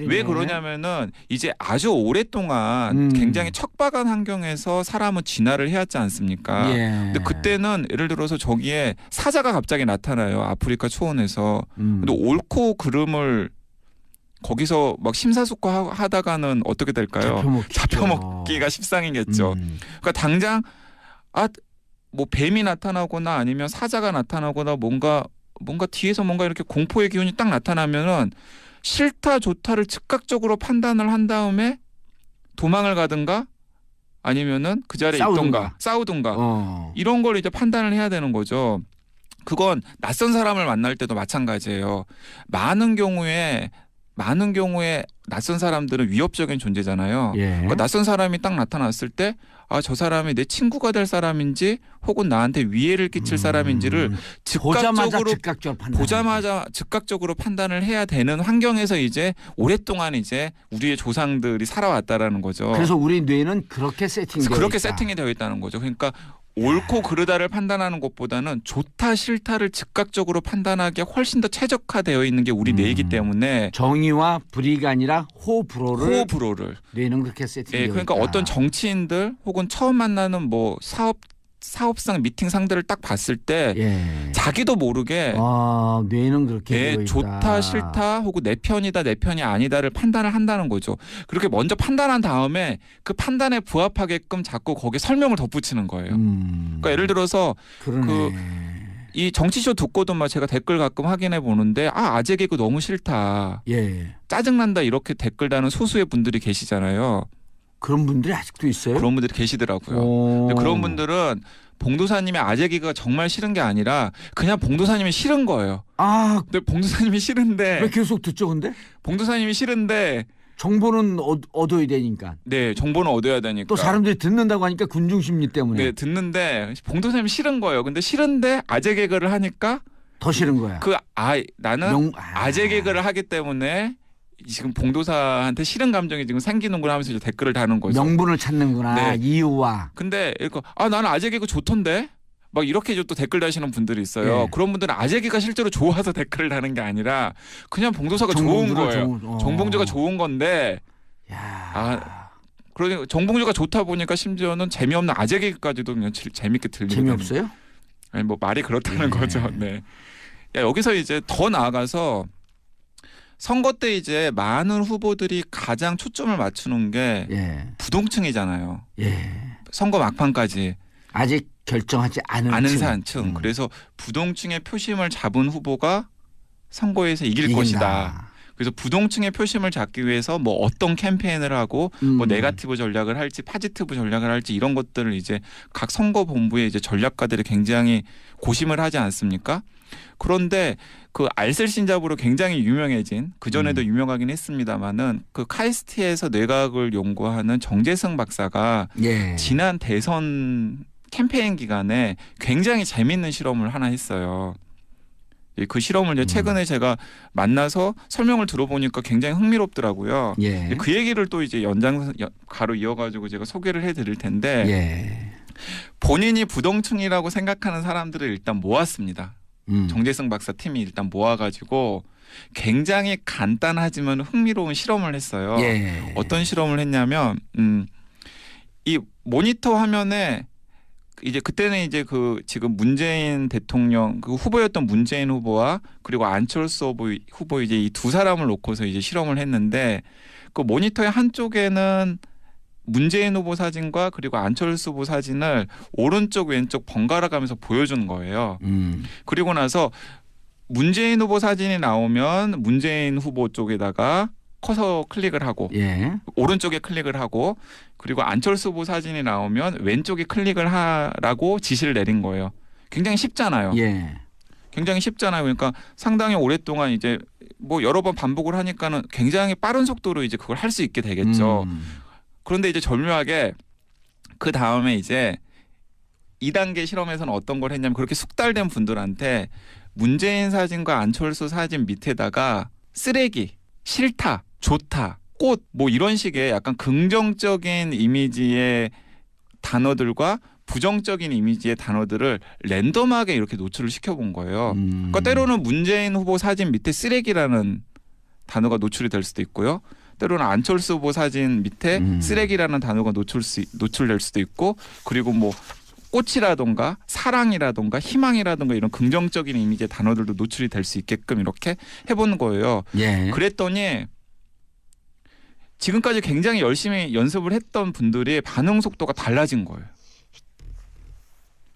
왜 그러냐면은 이제 아주 오랫동안 굉장히 척박한 환경에서 사람은 진화를 해왔지 않습니까? 예. 근데 그때는 예를 들어서 저기에 사자가 갑자기 나타나요. 아프리카 초원에서. 근데 옳고 그름을 거기서 막 심사숙고하다가는 어떻게 될까요? 잡혀먹기가 십상이겠죠. 그러니까 당장 뭐 뱀이 나타나거나 아니면 사자가 나타나거나 뭔가 뒤에서 뭔가 이렇게 공포의 기운이 딱 나타나면은 싫다 좋다를 즉각적으로 판단을 한 다음에 도망을 가든가 아니면은 그 자리에 싸우든가 이런 걸 이제 판단을 해야 되는 거죠. 그건 낯선 사람을 만날 때도 마찬가지예요. 많은 경우에 낯선 사람들은 위협적인 존재잖아요. 예. 그러니까 낯선 사람이 딱 나타났을 때 저 사람이 내 친구가 될 사람인지 혹은 나한테 위해를 끼칠 사람인지를 보자마자 즉각적으로 판단을 해야 되는 환경에서 이제 오랫동안 이제 우리의 조상들이 살아왔다라는 거죠. 그래서 우리 뇌는 그렇게 세팅이 되어 있다는 거죠. 그러니까 옳고 그르다를 판단하는 것보다는 좋다 싫다를 즉각적으로 판단하기에 훨씬 더 최적화되어 있는 게 우리 뇌이기 때문에 정의와 불의가 아니라 호불호를 뇌는 그렇게 세팅되어 있다. 그러니까 어떤 정치인들 혹은 처음 만나는 뭐 사업상 미팅 상대를 딱 봤을 때 자기도 모르게 뇌는 그렇게 되어 있다. 좋다 싫다 혹은 내 편이다 내 편이 아니다를 판단을 한다는 거죠. 그렇게 먼저 판단한 다음에 그 판단에 부합하게끔 자꾸 거기에 설명을 덧붙이는 거예요. 그러니까 예를 들어서 이 정치쇼 듣고도 막 제가 댓글 가끔 확인해 보는데 아재 개그 너무 싫다. 짜증난다 이렇게 댓글 다는 소수의 분들이 계시잖아요. 그런 분들이 아직도 있어요? 그런 분들이 계시더라고요. 근데 그런 분들은 봉도사님의 아재 개그가 정말 싫은 게 아니라 그냥 봉도사님이 싫은 거예요. 근데 봉도사님이 싫은데 왜 계속 듣죠, 근데? 봉도사님이 싫은데 정보는 얻어야 되니까. 네, 정보는 얻어야 되니까. 또 사람들이 듣는다고 하니까 군중 심리 때문에. 네, 듣는데 봉도사님이 싫은 거예요. 근데 싫은데 아재 개그를 하니까 더 싫은 거야. 나는 아재 개그를 하기 때문에 지금 봉도사한테 싫은 감정이 지금 생기는구나 하면서 이제 댓글을 다는 거죠. 명분을 찾는구나. 네. 이유와. 근데 이거 나는 아재 개그 좋던데 막 이렇게 또 댓글 다시는 분들이 있어요. 네. 그런 분들은 아재 개그가 실제로 좋아서 댓글을 다는 게 아니라 그냥 봉도사가 좋은 거예요. 정봉주가 좋은 건데 그러니까 정봉주가 좋다 보니까 심지어는 재미없는 아재 개그까지도 그냥 재밌게 들리게 재미없어요? 아니 뭐 말이 그렇다는 거죠. 네. 여기서 이제 더 나아가서 선거 때 이제 많은 후보들이 가장 초점을 맞추는 게 부동층이잖아요. 선거 막판까지 아직 결정하지 않은 층. 그래서 부동층의 표심을 잡은 후보가 선거에서 이길 것이다. 그래서 부동층의 표심을 잡기 위해서 뭐 어떤 캠페인을 하고 뭐 네거티브 전략을 할지 파지티브 전략을 할지 이런 것들을 이제 각 선거 본부의 이제 전략가들이 굉장히 고심을 하지 않습니까? 그런데 그 알쓸신잡으로 굉장히 유명해진 그 전에도 유명하긴 했습니다만은 그 카이스트에서 뇌과학을 연구하는 정재승 박사가 지난 대선 캠페인 기간에 굉장히 재밌는 실험을 하나 했어요. 그 실험을 이제 최근에 제가 만나서 설명을 들어보니까 굉장히 흥미롭더라고요. 그 얘기를 또 이제 가로 이어가지고 제가 소개를 해드릴 텐데 본인이 부동층이라고 생각하는 사람들을 일단 모았습니다. 정재승 박사 팀이 일단 모아가지고 굉장히 간단하지만 흥미로운 실험을 했어요. 어떤 실험을 했냐면 이 모니터 화면에 이제 그때는 이제 그 지금 문재인 대통령 그 후보였던 문재인 후보와 그리고 안철수 후보 이제 이 두 사람을 놓고서 이제 실험을 했는데 그 모니터의 한쪽에는 문재인 후보 사진과 그리고 안철수 후보 사진을 오른쪽 왼쪽 번갈아 가면서 보여주는 거예요. 그리고 나서 문재인 후보 사진이 나오면 문재인 후보 쪽에다가 커서 클릭을 하고 오른쪽에 클릭을 하고 그리고 안철수 후보 사진이 나오면 왼쪽에 클릭을 하라고 지시를 내린 거예요. 굉장히 쉽잖아요. 굉장히 쉽잖아요. 그러니까 상당히 오랫동안 이제 뭐 여러 번 반복을 하니까는 굉장히 빠른 속도로 이제 그걸 할 수 있게 되겠죠. 그런데 이제 절묘하게 그 다음에 이제 2단계 실험에서는 어떤 걸 했냐면 그렇게 숙달된 분들한테 문재인 사진과 안철수 사진 밑에다가 쓰레기, 싫다, 좋다, 꽃 뭐 이런 식의 약간 긍정적인 이미지의 단어들과 부정적인 이미지의 단어들을 랜덤하게 이렇게 노출을 시켜본 거예요. 그러니까 때로는 문재인 후보 사진 밑에 쓰레기라는 단어가 노출이 될 수도 있고요. 때로는 안철수 후보 사진 밑에 쓰레기라는 단어가 노출될 수도 있고 그리고 뭐 꽃이라던가 사랑이라던가 희망이라던가 이런 긍정적인 이미지의 단어들도 노출이 될 수 있게끔 이렇게 해보는 거예요. 그랬더니 지금까지 굉장히 열심히 연습을 했던 분들이 반응 속도가 달라진 거예요.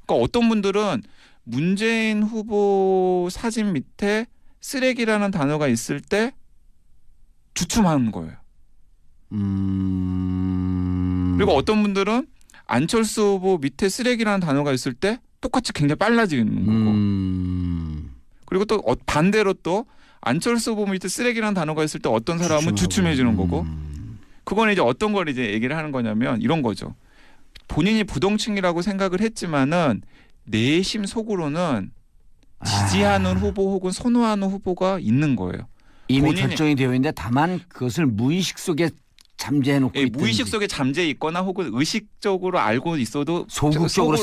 그러니까 어떤 분들은 문재인 후보 사진 밑에 쓰레기라는 단어가 있을 때 주춤하는 거예요. 그리고 어떤 분들은 안철수 후보 밑에 쓰레기라는 단어가 있을 때 똑같이 굉장히 빨라지는 거고 그리고 또 반대로 또 안철수 후보 밑에 쓰레기라는 단어가 있을 때 어떤 사람은 주춤해지는 거고 그건 이제 어떤 걸 이제 얘기를 하는 거냐면 이런 거죠. 본인이 부동층이라고 생각을 했지만은 내심 속으로는 지지하는 후보 혹은 선호하는 후보가 있는 거예요. 이미 결정이 되어 있는데 다만 그것을 무의식 속에 잠재해놓고 있든지. 무의식 속에 잠재해 있거나 혹은 의식적으로 알고 있어도 소극적으로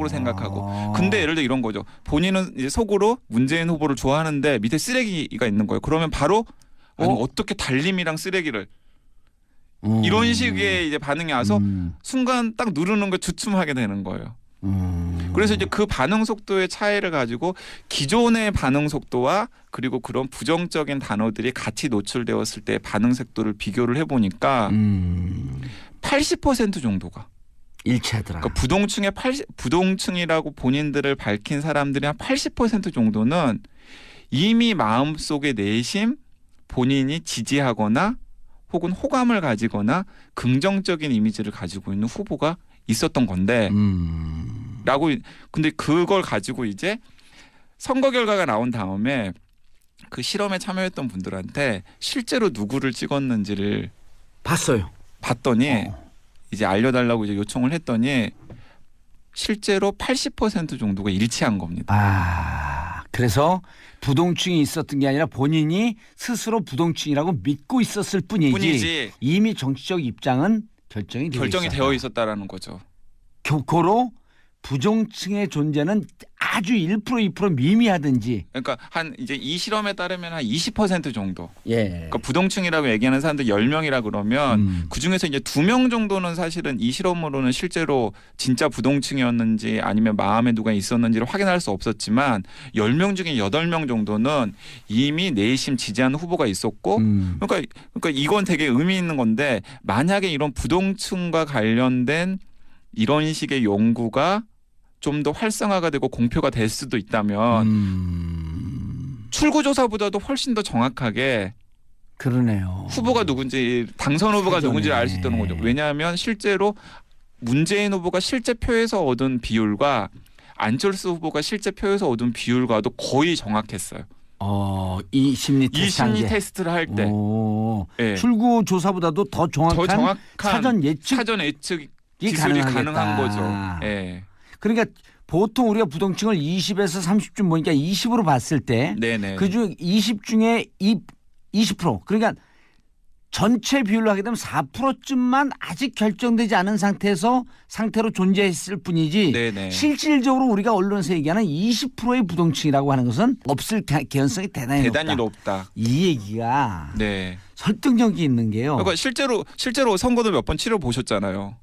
생각하고. 근데 예를 들어 이런 거죠. 본인은 이제 속으로 문재인 후보를 좋아하는데 밑에 쓰레기가 있는 거예요. 그러면 바로 아니, 어떻게 달림이랑 쓰레기를 이런 식의 이제 반응이 와서 순간 딱 누르는 거 주춤하게 되는 거예요. 그래서 이제 그 반응 속도의 차이를 가지고 기존의 반응 속도와 그리고 그런 부정적인 단어들이 같이 노출되었을 때 반응 속도를 비교를 해보니까 80% 정도가 일치하더라. 그러니까 부동층이라고 본인들을 밝힌 사람들이 한 80% 정도는 이미 마음속에 내심 본인이 지지하거나 혹은 호감을 가지거나 긍정적인 이미지를 가지고 있는 후보가 있었던 건데 라고 근데 그걸 가지고 이제 선거 결과가 나온 다음에 그 실험에 참여했던 분들한테 실제로 누구를 찍었는지를 봤더니 이제 알려달라고 이제 요청을 했더니 실제로 80% 정도가 일치한 겁니다. 그래서 부동층이 있었던 게 아니라 본인이 스스로 부동층이라고 믿고 있었을 뿐이지 이미 정치적 입장은 결정이 되어 있었다라는 거죠. 고로 부정층의 존재는 아주 1% 2% 미미하든지. 그러니까 한 이제 이 실험에 따르면 한 20% 정도. 예. 그러니까 부동층이라고 얘기하는 사람들 10명이라 그러면 그 중에서 이제 2명 정도는 사실은 이 실험으로는 실제로 진짜 부동층이었는지 아니면 마음에 누가 있었는지를 확인할 수 없었지만 10명 중에 8명 정도는 이미 내심 지지하는 후보가 있었고 그러니까 이건 되게 의미 있는 건데 만약에 이런 부동층과 관련된 이런 식의 연구가 좀 더 활성화가 되고 공표가 될 수도 있다면 출구조사보다도 훨씬 더 정확하게 그러네요. 후보가 누군지 당선 후보가 누군지를 알 수 있다는 거죠. 왜냐하면 실제로 문재인 후보가 실제 표에서 얻은 비율과 안철수 후보가 실제 표에서 얻은 비율과도 거의 정확했어요. 이 심리 테스트를 할 때 네. 출구조사보다도 더 정확한 사전 예측 기술이 가능한 거죠. 네. 그러니까 보통 우리가 부동층을 20에서 30쯤 보니까 20으로 봤을 때 그중 20 중에 20% 그러니까 전체 비율로 하게 되면 4%쯤만 아직 결정되지 않은 상태로 존재했을 뿐이지 실질적으로 우리가 언론에서 얘기하는 20%의 부동층이라고 하는 것은 없을 개연성이 대단히 높다. 이 얘기가 설득력이 있는 게요. 그러니까 실제로 선거도 몇 번 치러 보셨잖아요.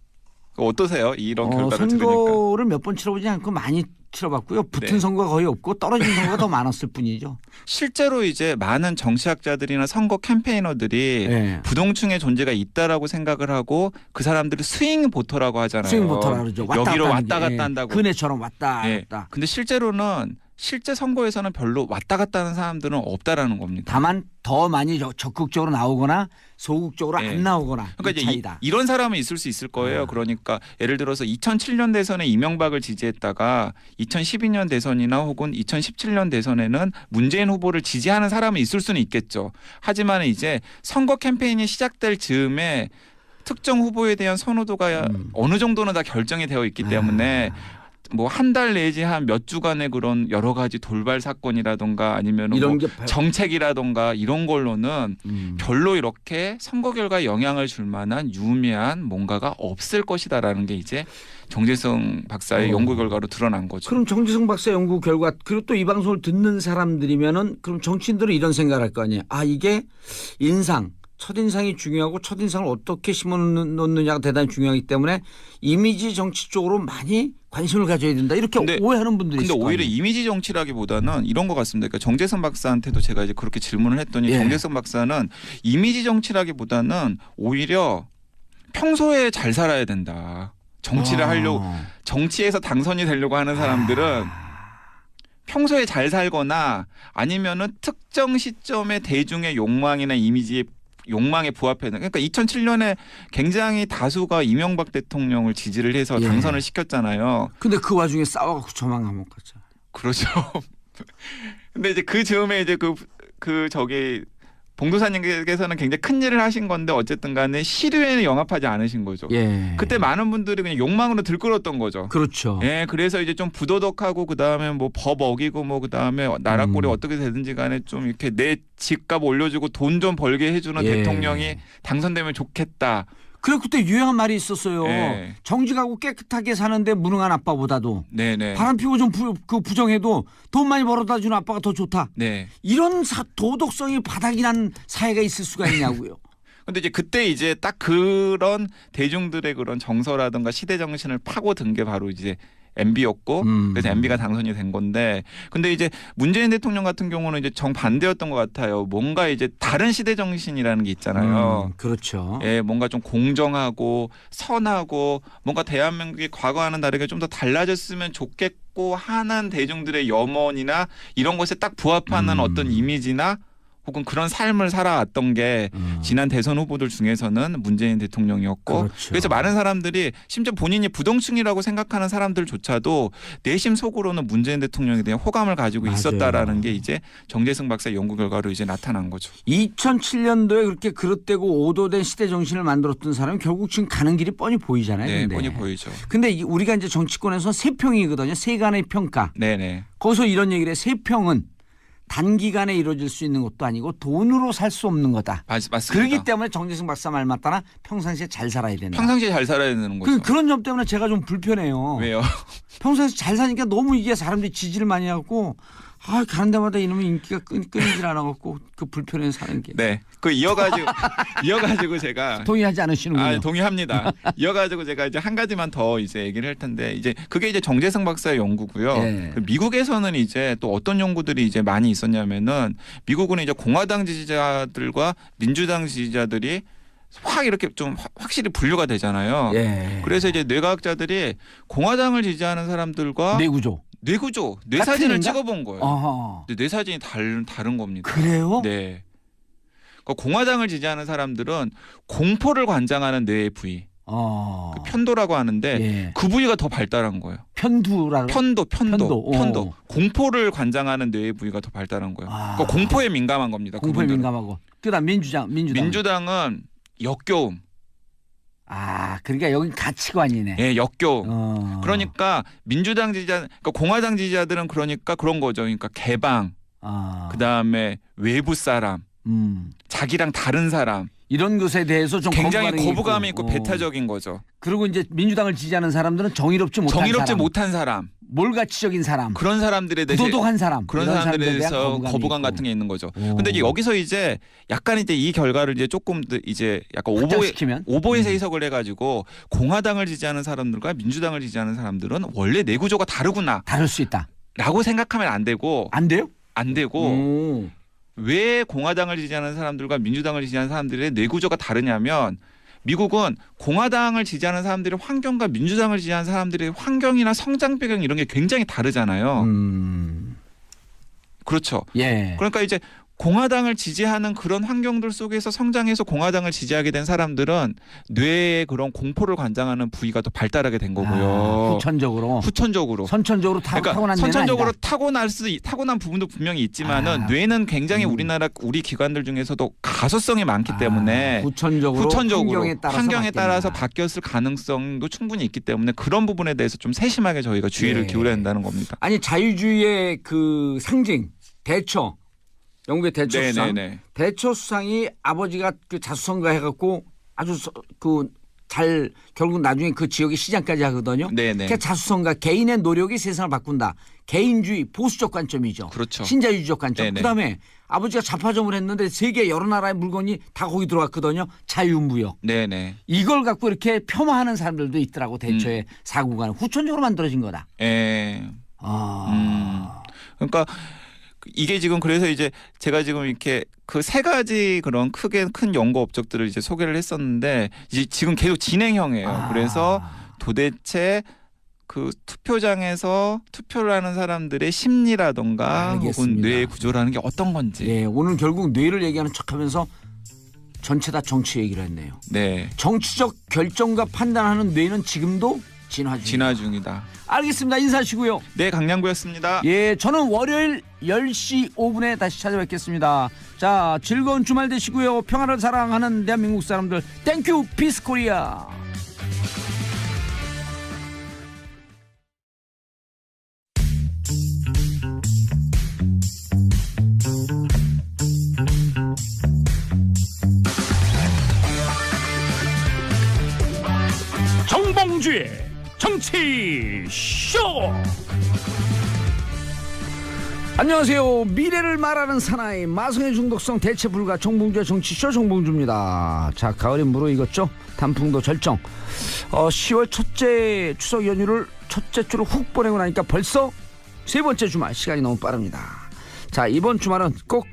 어떠세요? 이런 결과를 들으니까. 선거를 몇 번 치러보지 않고 많이 치러봤고요. 붙은 선거가 거의 없고 떨어진 선거가 더 많았을 뿐이죠. 실제로 이제 많은 정치학자들이나 선거 캠페이너들이 부동층의 존재가 있다라고 생각을 하고 그 사람들을 스윙 보터라고 하잖아요. 스윙 보터라고 그러죠. 여기로 왔다 갔다 한다고. 그네처럼 왔다 갔다. 근데 실제로는 실제 선거에서는 별로 왔다 갔다 하는 사람들은 없다라는 겁니다. 다만 더 많이 적극적으로 나오거나 소극적으로 안 나오거나 그러니까 이 차이다. 이런 사람은 있을 수 있을 거예요. 그러니까 예를 들어서 2007년 대선에 이명박을 지지했다가 2012년 대선이나 혹은 2017년 대선에는 문재인 후보를 지지하는 사람은 있을 수는 있겠죠. 하지만 이제 선거 캠페인이 시작될 즈음에 특정 후보에 대한 선호도가 어느 정도는 다 결정이 되어 있기 때문에 뭐 한 달 내지 한 몇 주간의 그런 여러 가지 돌발 사건이라든가 아니면 뭐 정책이라든가 이런 걸로는 별로 이렇게 선거 결과에 영향을 줄 만한 유의미한 뭔가가 없을 것이다라는 게 이제 정재승 박사의 연구 결과로 드러난 거죠. 그럼 정재승 박사 연구 결과 그리고 또 이 방송을 듣는 사람들이면은 그럼 정치인들은 이런 생각을 할 거 아니에요. 이게 첫인상이 중요하고 첫인상을 어떻게 심어놓느냐가 대단히 중요하기 때문에 이미지 정치 쪽으로 많이 관심을 가져야 된다. 이렇게 오해하는 분들이 있을 거예요. 근데 오히려 이미지 정치라기보다는 이런 것 같습니다. 그러니까 정재승 박사한테도 제가 이제 그렇게 질문을 했더니 정재승 박사는 이미지 정치라기보다는 오히려 평소에 잘 살아야 된다. 정치를 하려고 정치에서 당선이 되려고 하는 사람들은 평소에 잘 살거나 아니면은 특정 시점의 대중의 욕망이나 이미지에 욕망에 부합해는 그러니까 2007년에 굉장히 다수가 이명박 대통령을 지지를 해서 당선을 시켰잖아요. 근데 그 와중에 싸워갖고 저만 감옥 갔잖아요. 그렇죠. 근데 이제 그 즈음에 이제 저기 봉도사님께서는 굉장히 큰 일을 하신 건데 어쨌든 간에 시류에는 영합하지 않으신 거죠. 그때 많은 분들이 그냥 욕망으로 들끓었던 거죠. 그렇죠. 그래서 이제 좀 부도덕하고 그다음에 뭐 법 어기고 뭐 그다음에 나라 꼴이 어떻게 되든지 간에 좀 이렇게 내 집값 올려주고 돈 좀 벌게 해주는 대통령이 당선되면 좋겠다. 그래 그때 유행한 말이 있었어요. 정직하고 깨끗하게 사는데 무능한 아빠보다도 바람 피고 좀 부정해도 돈 많이 벌어다 주는 아빠가 더 좋다. 이런 도덕성이 바닥이 난 사회가 있을 수가 있냐고요. 근데 이제 그때 이제 딱 그런 대중들의 그런 정서라든가 시대 정신을 파고든 게 바로 이제 MB였고 그래서 MB가 당선이 된 건데 근데 이제 문재인 대통령 같은 경우는 이제 정반대였던 것 같아요. 뭔가 이제 다른 시대 정신이라는 게 있잖아요. 그렇죠. 뭔가 좀 공정하고 선하고 뭔가 대한민국이 과거와는 다르게 좀 더 달라졌으면 좋겠고 하는 대중들의 염원이나 이런 것에 딱 부합하는 어떤 이미지나 혹은 그런 삶을 살아왔던 게 지난 대선 후보들 중에서는 문재인 대통령이었고 그렇죠. 그래서 많은 사람들이 심지어 본인이 부동층이라고 생각하는 사람들조차도 내심 속으로는 문재인 대통령에 대한 호감을 가지고 맞아요. 있었다라는 게 이제 정재승 박사 연구 결과로 이제 나타난 거죠. 2007년도에 그렇게 그릇되고 오도된 시대 정신을 만들었던 사람이 결국 지금 가는 길이 뻔히 보이잖아요. 네, 근데. 뻔히 보이죠. 근데 우리가 이제 정치권에서 세평이거든요. 세간의 평가. 네네. 거기서 이런 얘기를 해. 세평은 단기간에 이루어질 수 있는 것도 아니고 돈으로 살 수 없는 거다. 맞습니다. 그렇기 때문에 정재승 박사 말 맞다나 평상시에 잘 살아야 된다. 평상시에 잘 살아야 되는 거죠. 그런 점 때문에 제가 좀 불편해요. 왜요? 평상시에 잘 사니까 너무 이게 사람들이 지지를 많이 하고 가는 데마다 이놈의 인기가 끊이질 않아갖고 그 불편해 사는 게. 네. 그 이어가지고 제가 동의하지 않으시는군요. 동의합니다. 이어가지고 제가 이제 한 가지만 더 이제 얘기를 할 텐데 이제 그게 이제 정재승 박사의 연구고요. 네. 그 미국에서는 이제 또 어떤 연구들이 이제 많이 있었냐면은 미국은 이제 공화당 지지자들과 민주당 지지자들이 확 이렇게 좀 확실히 분류가 되잖아요. 예. 그래서 이제 뇌과학자들이 공화당을 지지하는 사람들과 뇌구조, 뇌사진을 찍어본 거예요. 어허. 근데 뇌사진이 다른 겁니다. 그래요? 네. 그러니까 공화당을 지지하는 사람들은 공포를 관장하는 뇌의 부위, 그 편도라고 하는데 예. 그 부위가 더 발달한 거예요. 편두라고. 편도. 공포를 관장하는 뇌의 부위가 더 발달한 거예요. 그러니까 공포에 민감한 겁니다. 공포에 그분들은. 민감하고. 그다음 민주당은 역겨움. 그러니까 여긴 가치관이네. 예, 역겨움. 그러니까 민주당 그러니까 공화당 지지자들은 그러니까 그런 거죠. 그러니까 개방. 그다음에 외부 사람. 자기랑 다른 사람. 이런 것에 대해서 좀 굉장히 거부감이 있고 배타적인 거죠. 그리고 이제 민주당을 지지하는 사람들은 정의롭지 못한 사람. 몰가치적인 사람. 그런 사람들에 대해서 부도덕한 사람. 그런 사람들에 대해서 거부감 같은 게 있는 거죠. 근데 이제 여기서 이제 약간 이제 이 결과를 이제 조금 더 이제 약간 오보에서 해석을 해가지고 공화당을 지지하는 사람들과 민주당을 지지하는 사람들은 원래 내구조가 다르구나. 다를 수 있다. 라고 생각하면 안 되고. 안 돼요? 안 되고. 왜 공화당을 지지하는 사람들과 민주당을 지지하는 사람들의 뇌구조가 다르냐면 미국은 공화당을 지지하는 사람들의 환경과 민주당을 지지하는 사람들의 환경이나 성장 배경 이런 게 굉장히 다르잖아요. 그렇죠. 예. 그러니까 이제 공화당을 지지하는 그런 환경들 속에서 성장해서 공화당을 지지하게 된 사람들은 뇌의 그런 공포를 관장하는 부위가 더 발달하게 된 거고요. 후천적으로. 선천적으로 타고난 선천적으로 타고난 부분도 분명히 있지만은 뇌는 굉장히 우리 기관들 중에서도 가소성이 많기 때문에 후천적으로 환경에 따라서 바뀌었을 가능성도 충분히 있기 때문에 그런 부분에 대해서 좀 세심하게 저희가 주의를 기울여야 한다는 겁니다. 아니 자유주의의 그 상징 대처. 영국의 대처 수상. 대처 수상이 아버지가 그 자수성가 해갖고 아주 결국 나중에 그 지역의 시장까지 하거든요. 그러니까 자수성가 개인의 노력이 세상을 바꾼다. 개인주의 보수적 관점이죠. 그렇죠. 신자유주의적 관점. 그다음에 아버지가 자파점을 했는데 세계 여러 나라의 물건이 다 거기 들어갔거든요. 자유무역. 이걸 갖고 이렇게 폄하하는 사람들도 있더라고. 대처의 사고가 후천적으로 만들어진 거다. 그러니까 이게 지금 그래서 이제 제가 지금 이렇게 그 세 가지 그런 큰 연구 업적들을 이제 소개를 했었는데 이제 지금 계속 진행형이에요. 그래서 도대체 그 투표장에서 투표를 하는 사람들의 심리라던가 혹은 뇌의 구조라는 게 어떤 건지. 예, 오늘 결국 뇌를 얘기하는 척하면서 전체 다 정치 얘기를 했네요. 네. 정치적 결정과 판단하는 뇌는 지금도 진화 중이다. 알겠습니다. 인사하시고요. 네, 강량구였습니다. 예, 저는 월요일 10시 5분에 다시 찾아뵙겠습니다. 자, 즐거운 주말 되시고요. 평화를 사랑하는 대한민국 사람들 땡큐 피스 코리아. 정봉주의 정치쇼. 안녕하세요. 미래를 말하는 사나이 마성의 중독성 대체 불가 정봉주의 정치쇼 정봉주입니다. 자, 가을이 무르익었죠. 단풍도 절정. 10월 첫째 추석 연휴를 첫째 주를 훅 보내고 나니까 벌써 세 번째 주말. 시간이 너무 빠릅니다. 자, 이번 주말은 꼭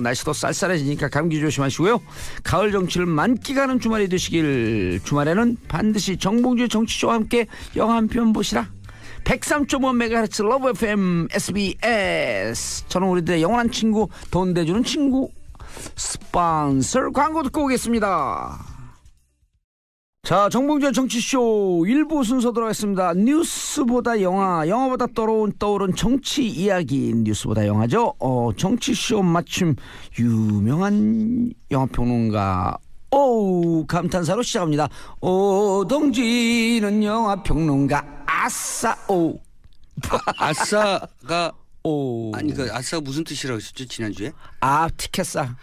날씨도 쌀쌀해지니까 감기 조심하시고요. 가을 정치를 만끽하는 주말이 되시길. 주말에는 반드시 정봉주의 정치쇼와 함께 영화 한 편 보시라. 103.1MHz 러브 FM SBS. 저는 우리들의 영원한 친구 돈 대주는 친구 스폰서 광고 듣고 오겠습니다. 자, 정봉주의 정치쇼 1부 순서 들어가겠습니다. 뉴스보다 영화, 영화보다 떠오른 정치 이야기, 뉴스보다 영화죠. 정치쇼 마침 유명한 영화평론가 감탄사로 시작합니다. 동지는 영화평론가 아싸. 아싸가 아니 그 아싸가 무슨 뜻이라고 했었죠 지난주에? 티켓 싸.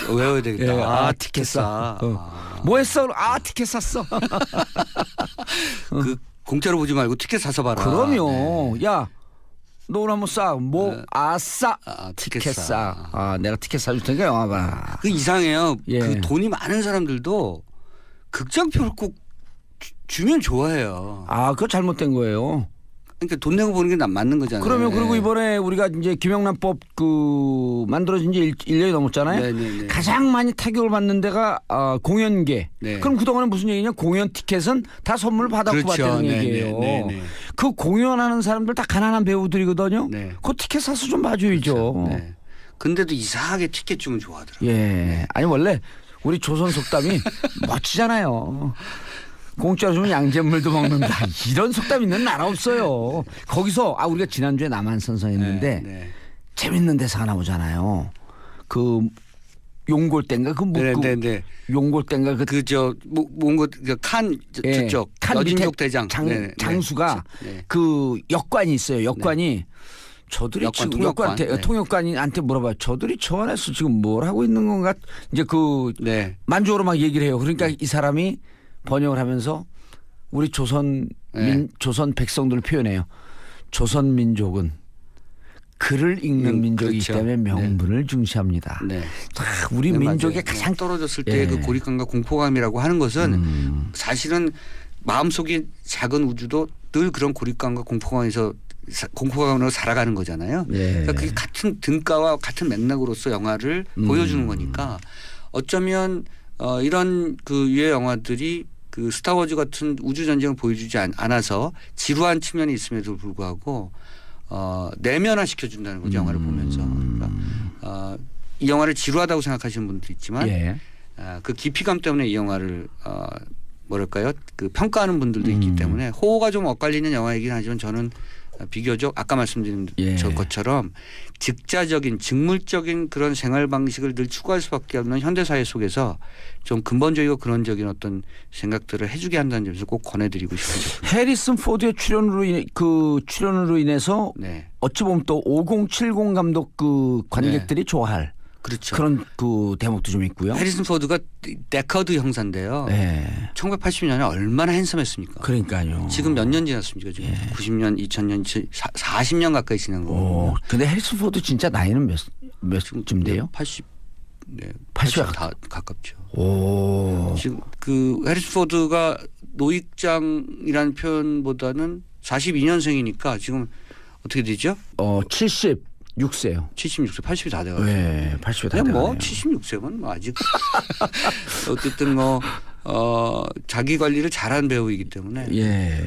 외워야 되겠다. 예, 티켓 싸. 뭐 했어? 티켓 샀어. 그 공짜로 보지 말고 티켓 사서 봐라. 그럼요. 네. 야, 너 오늘 한번 싸. 뭐 아싸. 티켓 싸. 내가 티켓 사줄 테니까 영화 봐. 그 이상해요. 예. 그 돈이 많은 사람들도 극장표를 꼭 주면 좋아해요. 그거 잘못된 거예요. 그러니까 돈 내고 보는 게 맞는 거잖아요. 그러면 네. 그리고 이번에 우리가 이제 김영란법 만들어진 지 1년이 넘었잖아요. 네네네. 가장 많이 타격을 받는 데가 공연계. 네. 그럼 그동안은 무슨 얘기냐? 공연 티켓은 다 선물 받았고 그렇죠. 받다는 얘기예요. 네네. 그 공연하는 사람들 다 가난한 배우들이거든요. 네. 그 티켓 사서 좀 봐줘야죠. 그렇죠. 네. 근데도 이상하게 티켓 주면 좋아하더라고요. 예. 아니 원래 우리 조선 속담이 멋지잖아요. 공짜로 주면 양잿물도 먹는다. 이런 속담 있는 나라 없어요. 거기서 우리가 지난주에 남한선서 했는데 네. 재밌는 대사가 나오잖아요. 그 용골대인가 네네네. 용골대인가 뭔가 칸 저쪽 여진족 대장 장수가 네. 그 역관이 있어요. 역관이 저들이 역관, 지금 통역관. 통역관한테 물어봐요. 저들이 저 안에서 지금 뭘 하고 있는 건가? 이제 만주어로 막 얘기를 해요. 그러니까 이 사람이 번역을 하면서 우리 조선 백성들을 표현해요. 조선 민족은 글을 읽는 민족이기 그렇죠. 때문에 명분을 중시합니다. 네. 우리 민족의 맞아요. 가장 떨어졌을 때 그 고립감과 공포감이라고 하는 것은 사실은 마음속에 작은 우주도 늘 그런 고립감과 공포감으로 살아가는 거잖아요. 그러니까 그게 같은 등가와 같은 맥락으로서 영화를 보여주는 거니까 어쩌면 이런 그 유해 영화들이 그 스타워즈 같은 우주 전쟁을 보여주지 않아서 지루한 측면이 있음에도 불구하고 내면화 시켜준다는 거죠. 영화를 보면서. 그러니까 이 영화를 지루하다고 생각하시는 분도 있지만 그 깊이감 때문에 이 영화를 뭐랄까요? 그 평가하는 분들도 있기 때문에 호호가 좀 엇갈리는 영화이긴 하지만 저는 비교적 아까 말씀드린 것처럼 즉자적인 직물적인 그런 생활 방식을 늘 추구할 수밖에 없는 현대사회 속에서 좀 근본적이고 근원적인 어떤 생각들을 해주게 한다는 점에서 꼭 권해드리고 싶습니다. 해리슨 포드의 출연으로 인해서 어찌 보면 또 5070 감독 그 관객들이 좋아할 그렇죠. 그런 그 대목도 좀 있고요. 해리슨 포드가 데커드 형사인데요. 1980년에 얼마나 핸섬했습니까? 그러니까요. 지금 몇 년 지났습니까? 지금 90년, 2000년, 40년 가까이 지난 거거든요. 근데 해리슨 포드 진짜 나이는 몇쯤 돼요? 80. 네, 80에 다 가깝죠. 오. 지금 그 해리슨 포드가 노익장이라는 표현보다는 42년생이니까 지금 어떻게 되죠? 76세요. 76세, 80이 다 돼가지고. 네, 80이 다 돼가네요. 뭐 76세면 뭐 아직 어쨌든 자기 관리를 잘한 배우이기 때문에.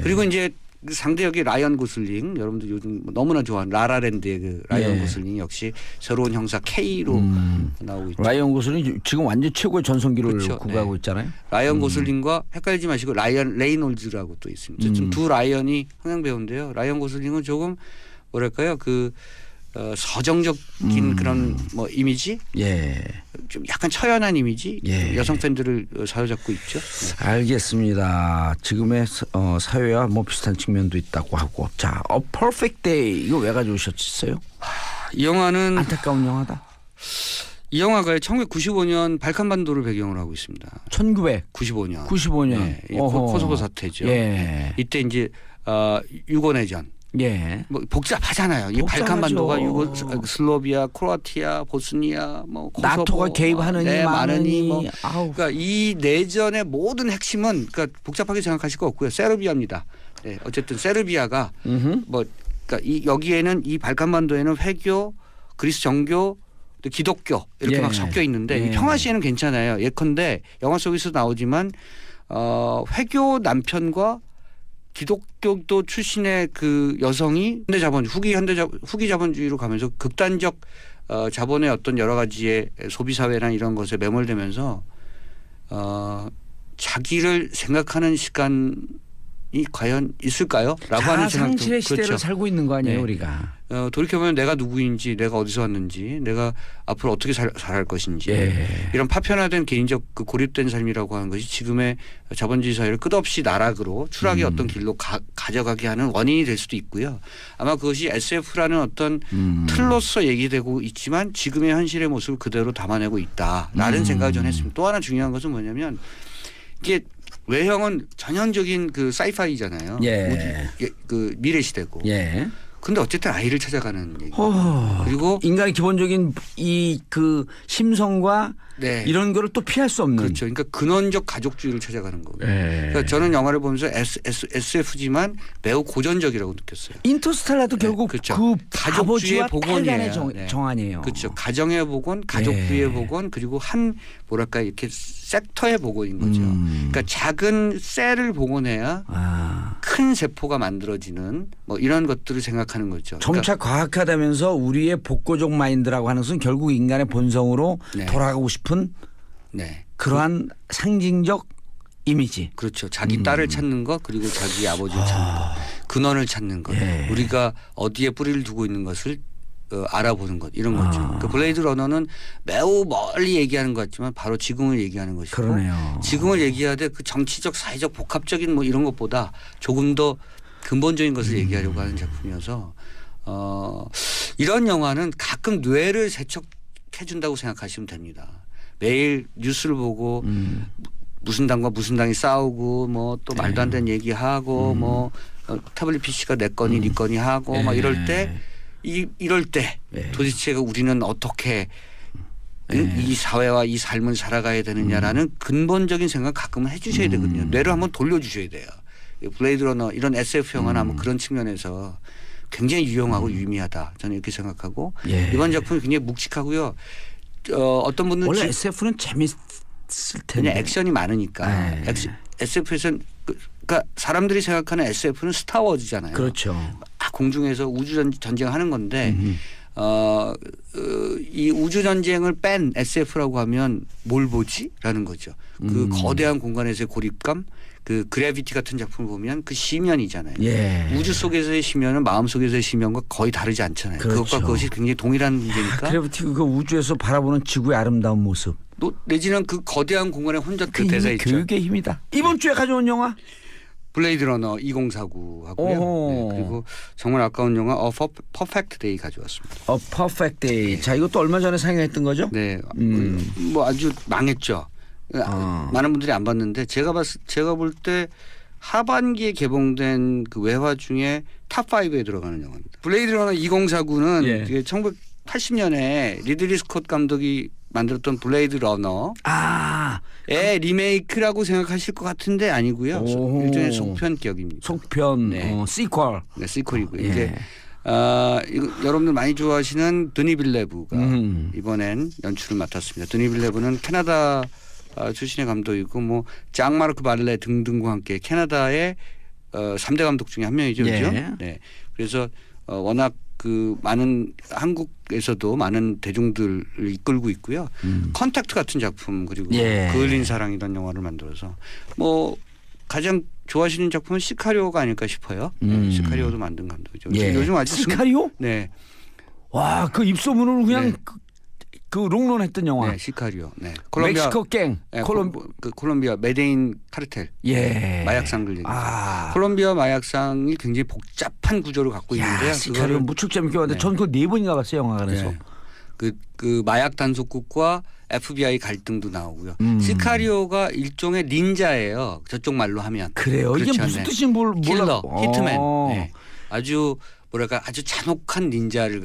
그리고 이제 그 상대 역이 라이언 고슬링, 여러분들 요즘 너무나 좋아하는 라라랜드의 그 라이언 고슬링 역시 새로운 형사 K로 나오고 있죠. 라이언 고슬링 지금 완전 최고의 전성기를 구가하고 있잖아요. 라이언 고슬링과 헷갈리지 마시고 라이언 레이놀즈라고 또 있습니다. 좀 두 라이언이 흥행 배우인데요. 라이언 고슬링은 조금 뭐랄까요 서정적인 그런 뭐 이미지, 좀 약간 처연한 이미지, 여성 팬들을 사로잡고 있죠. 알겠습니다. 지금의 사회와 뭐 비슷한 측면도 있다고 하고, 자, A Perfect Day 이거 왜 가져오셨어요? 이 영화는 안타까운 영화다. 이 영화가 1995년 발칸반도를 배경으로 하고 있습니다. 1995년. 95년. 코소보 사태죠. 이때 이제 유고내전. 뭐 복잡하잖아요. 이 발칸반도가 슬로비아, 크로아티아, 보스니아, 뭐 코소보, 나토가 개입하느니 마느니 뭐. 그러니까 이 내전의 모든 핵심은 그러니까 복잡하게 생각하실 거 없고요. 세르비아입니다. 어쨌든 세르비아가 그러니까 여기에는 이 발칸반도에는 회교, 그리스 정교, 또 기독교 이렇게 막 섞여 있는데 이 평화 시에는 괜찮아요. 예컨대 영화 속에서 나오지만 회교 남편과 기독교도 출신의 그 여성이 후기 자본주의로 가면서 극단적 자본의 어떤 여러 가지의 소비 사회나 이런 것에 매몰되면서 자기를 생각하는 시간이 과연 있을까요? 라고 하는 생각도. 상실의 시대를 그렇죠. 살고 있는 거 아니에요, 네. 우리가. 돌이켜보면 내가 누구인지, 내가 어디서 왔는지, 내가 앞으로 어떻게 살아갈 것인지, 이런 파편화된 개인적 그 고립된 삶이라고 하는 것이 지금의 자본주의 사회를 끝없이 나락으로 추락의 어떤 길로 가져가게 하는 원인이 될 수도 있고요. 아마 그것이 SF라는 어떤 틀로서 얘기되고 있지만 지금의 현실의 모습을 그대로 담아내고 있다라는 생각을 저는 했습니다. 또 하나 중요한 것은 뭐냐면 이게 외형은 전형적인 그 사이파이잖아요. 그 미래 시대고. 근데 어쨌든 아이를 찾아가는 얘기. 그리고 인간의 기본적인 이 그 심성과 네. 이런 거를 또 피할 수 없는. 그렇죠. 그러니까 근원적 가족주의를 찾아가는 거예요. 그러니까 저는 영화를 보면서 SF지만 매우 고전적이라고 느꼈어요. 인터스텔라도 결국 그렇죠. 그 가족주의 아버지와 복원이에요. 딸간의 정안이에요. 그렇죠. 가정의 복원, 가족주의 복원, 그리고 한 뭐랄까 이렇게 섹터의 복원인 거죠. 그러니까 작은 셀을 복원해야 큰 세포가 만들어지는 뭐 이런 것들을 생각하는 거죠. 점차 과학화되면서 우리의 복고적 마인드라고 하는 것은 결국 인간의 본성으로 네. 돌아가고 싶은 네. 그러한 상징적 이미지. 그렇죠. 자기 딸을 찾는 것 그리고 자기 아버지를 찾는 것. 근원을 찾는 것. 우리가 어디에 뿌리를 두고 있는 것을 알아보는 것 이런 거죠. 그 블레이드 러너는 매우 멀리 얘기하는 것 같지만 바로 지금을 얘기하는 것이고 그러네요. 지금을 얘기하되 그 정치적 사회적 복합적인 뭐 이런 것보다 조금 더 근본적인 것을 얘기하려고 하는 작품이어서 이런 영화는 가끔 뇌를 세척해 준다고 생각하시면 됩니다. 매일 뉴스를 보고 무슨 당과 무슨 당이 싸우고 뭐 또 말도 안 되는 얘기하고 뭐 태블릿 PC가 내 거니 네 거니 하고 막 이럴 때 도대체 우리는 어떻게 이 사회와 이 삶을 살아가야 되느냐라는 근본적인 생각 가끔은 해 주셔야 되거든요. 뇌를 한번 돌려주셔야 돼요. 블레이드 러너 이런 SF 영화는 아마 그런 측면에서 굉장히 유용하고 유의미하다. 저는 이렇게 생각하고 이번 작품이 굉장히 묵직하고요. 어떤 분은 원래 SF는 재밌을 텐데. 그냥 액션이 많으니까 SF에서는 그러니까 사람들이 생각하는 SF는 스타워즈잖아요. 그렇죠. 공중에서 우주 전쟁을 하는 건데 이 우주 전쟁을 뺀 SF라고 하면 뭘 보지라는 거죠. 그 거대한 공간에서의 고립감, 그 그래비티 같은 작품을 보면 그 심연이잖아요. 우주 속에서의 심연은 마음 속에서의 심연과 거의 다르지 않잖아요. 그렇죠. 그것과 그것이 굉장히 동일한 문제니까. 그래비티 그 우주에서 바라보는 지구의 아름다운 모습. 내지는 그 거대한 공간에 혼자 그 대사 있죠. 교육의 힘이다. 이번 주에 가져온 영화 블레이드 러너 2049 하고요. 그리고 정말 아까운 영화 A Perfect Day 가져왔습니다. A Perfect Day. 자, 이것도 얼마 전에 상영했던 거죠? 네. 뭐 아주 망했죠. 많은 분들이 안 봤는데 제가 볼 때 하반기에 개봉된 그 외화 중에 탑 5에 들어가는 영화입니다. 블레이드 러너 2049는 1980년에 리들리 스콧 감독이 만들었던 블레이드 러너의 리메이크라고 생각하실 것 같은데 아니고요. 일종의 속편격입니다. 속편, 시퀄. 네, 시퀄이고요. 이제 이거 여러분들 많이 좋아하시는 드니 빌레브가 이번엔 연출을 맡았습니다. 드니 빌레브는 캐나다 출신의 감독이고 뭐 짱마르크 발레 등등과 함께 캐나다의 3대 감독 중에 한 명이죠. 그렇죠? 네. 그래서 워낙 그 많은 한국에서도 많은 대중들을 이끌고 있고요. 컨택트 같은 작품 그리고 그을린 사랑이라는 영화를 만들어서 뭐 가장 좋아하시는 작품은 시카리오가 아닐까 싶어요. 시카리오도 만든 감독이죠. 요즘 아주 시카리오? 네. 와, 그 입소문으로 그냥 그 롱런했던 영화. 네, 시카리오. 네. 멕시코 갱. 네, 콜롬비아 메데인 카르텔. 마약상들 얘기. 콜롬비아 마약상이 굉장히 복잡한 구조를 갖고 있는데요. 시카리오 무척 재밌게 봤는데 저는 그거 4번이나 봤어요, 영화관에서. 그 마약 단속국과 FBI 갈등도 나오고요. 시카리오가 일종의 닌자예요. 저쪽 말로 하면. 그래요? 그렇죠. 이게 무슨 뜻인지 몰라. 킬러, 히트맨. 네. 아주 뭐랄까 아주 잔혹한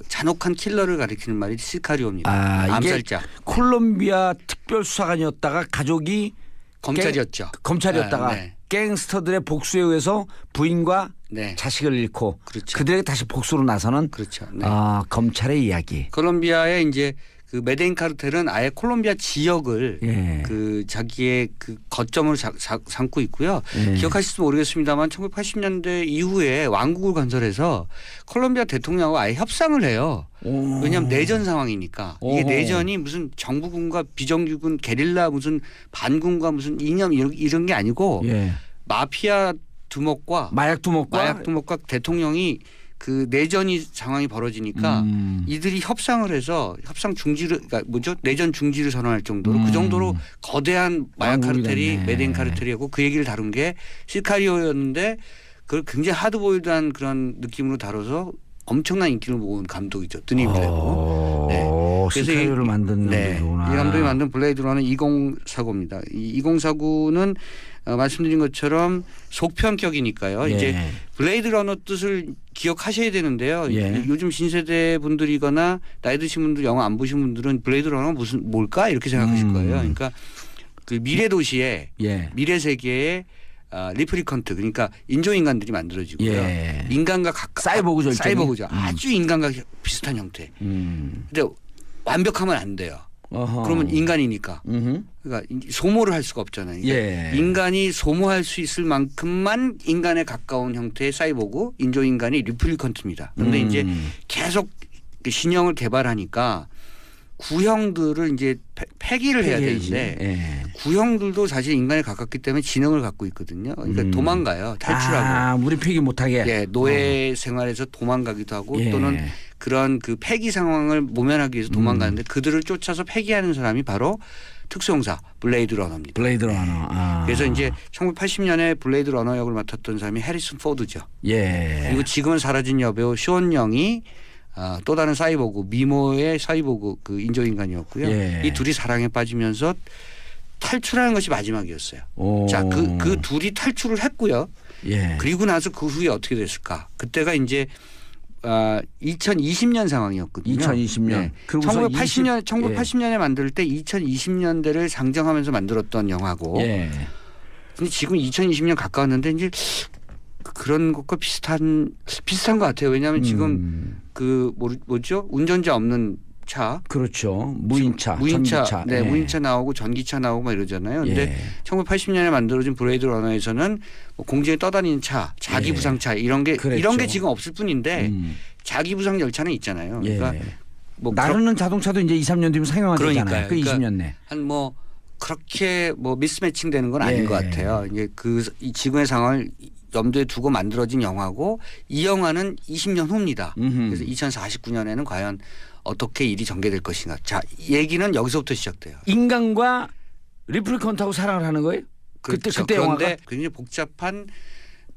잔혹한 킬러를 가리키는 말이 시카리오입니다. 암살자. 콜롬비아 특별수사관이었다가 가족이 검찰이었다가 갱스터들의 복수에 의해서 부인과 자식을 잃고 그들에게 다시 복수로 나서는 그렇죠. 검찰의 이야기. 콜롬비아의 이제 그 메데인 카르텔은 아예 콜롬비아 지역을 예. 그 자기의 그 거점으로 삼고 있고요. 예. 기억하실지 모르겠습니다만 1980년대 이후에 왕국을 건설해서 콜롬비아 대통령하고 아예 협상을 해요. 오. 왜냐하면 내전 상황이니까. 이게 오호. 내전이 무슨 정부군과 비정규군 게릴라 무슨 반군과 무슨 이념 이런 게 아니고 예. 마피아 두목과 마약 두목과 대통령이 그 내전이 상황이 벌어지니까 이들이 협상을 해서 협상 중지를 그러니까 뭐죠 내전 중지를 선언할 정도로 그 정도로 거대한 마약 카르텔이 메데인 카르텔이었고 그 얘기를 다룬 게 시카리오였는데 그걸 굉장히 하드보일드한 그런 느낌으로 다뤄서 엄청난 인기를 모은 감독이죠. 드니 빌레브. 네. 그래서 시카리오를 만든 네. 감독이구나. 이 감독이 만든 블레이드 러너 2049입니다. 이 2049는 말씀드린 것처럼 속편격이니까요. 예. 이제 블레이드 러너 뜻을 기억하셔야 되는데요. 예. 요즘 신세대 분들이거나 나이 드신 분들 영화 안 보신 분들은 블레이드 러너 뭘까 이렇게 생각하실 거예요. 그러니까 그 미래 도시에 예. 미래 세계에 리플리컨트 그러니까 인조인간들이 만들어지고요. 예. 인간과 사이보그죠. 일종의. 사이보그죠. 아주 인간과 비슷한 형태. 근데 완벽하면 안 돼요. 어허. 그러면 인간이니까. 음흠. 그러니까 소모를 할 수가 없잖아요. 그러니까 예. 인간이 소모할 수 있을 만큼만 인간에 가까운 형태의 사이보그 인조인간이 리플리컨트입니다. 그런데 이제 계속 신형을 개발하니까 구형들을 이제 폐기를 해야 되는데 예. 구형들도 사실 인간에 가깝기 때문에 지능을 갖고 있거든요. 그러니까 도망가요. 탈출하고. 우리 폐기 못하게. 예, 노예 생활에서 도망가기도 하고 예. 또는 그런 그 폐기 상황을 모면하기 위해서 도망가는데 그들을 쫓아서 폐기하는 사람이 바로 특수형사 블레이드 러너입니다. 블레이드 러너. 그래서 이제 1980년에 블레이드 러너 역을 맡았던 사람이 해리슨 포드죠. 예. 그리고 지금은 사라진 여배우 쇼온 영이 또 다른 사이보그 미모의 사이보그 그 인조인간이었고요. 예. 이 둘이 사랑에 빠지면서 탈출하는 것이 마지막이었어요. 오. 자, 그 둘이 탈출을 했고요. 예. 그리고 나서 그 후에 어떻게 됐을까? 그때가 이제 2020년 상황이었거든요. 2020년. 네. 1980년에 만들 때 2020년대를 상정하면서 만들었던 영화고. 예. 근데 지금 2020년 가까웠는데 이제 그런 것과 비슷한 것 같아요. 왜냐하면 지금 그 뭐죠? 운전자 없는 차. 그렇죠. 무인차, 무인차, 전기차. 네, 예. 무인차 나오고 전기차 나오고 막 이러잖아요. 근데 예. 1980년에 만들어진 블레이드 러너에서는 뭐 공중에 떠다니는 차, 자기 예. 부상차 이런 게 그랬죠. 지금 없을 뿐인데 자기 부상 열차는 있잖아요. 그러니까 예. 뭐 나르는 자동차도 이제 2, 3년 뒤면 상용화되잖아요. 그러니까요. 그 20년 내. 한 뭐 그렇게 뭐 미스매칭 되는 건 아닌 예. 것 같아요. 이게 이 지구의 상황을 염두에 두고 만들어진 영화고 이 영화는 20년 후입니다. 그래서 2049년에는 과연 어떻게 일이 전개될 것인가. 자, 얘기는 여기서부터 시작돼요. 인간과 리플리컨트하고 사랑을 하는 거예요? 그렇죠. 그때 그런데 영화가? 굉장히 복잡한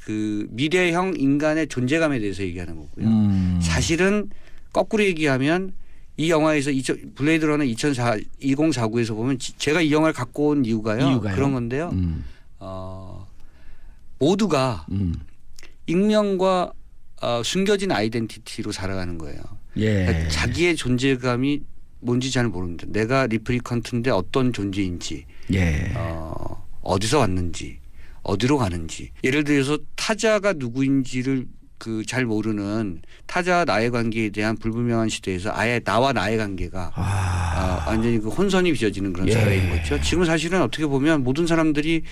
그 미래형 인간의 존재감에 대해서 얘기하는 거고요. 사실은 거꾸로 얘기하면 이 영화에서 블레이드 러너 2049에서 보면 제가 이 영화를 갖고 온 이유가요. 그런 건데요. 모두가 익명과 숨겨진 아이덴티티로 살아가는 거예요. 예. 그러니까 자기의 존재감이 뭔지 잘 모릅니다. 내가 리플리컨트인데 어떤 존재인지, 예. 어디서 왔는지, 어디로 가는지. 예를 들어서 타자가 누구인지를 그 잘 모르는 타자와 나의 관계에 대한 불분명한 시대에서 아예 나와 나의 관계가 완전히 그 혼선이 빚어지는 그런 예. 사회인 거죠. 지금 사실은 어떻게 보면 모든 사람들이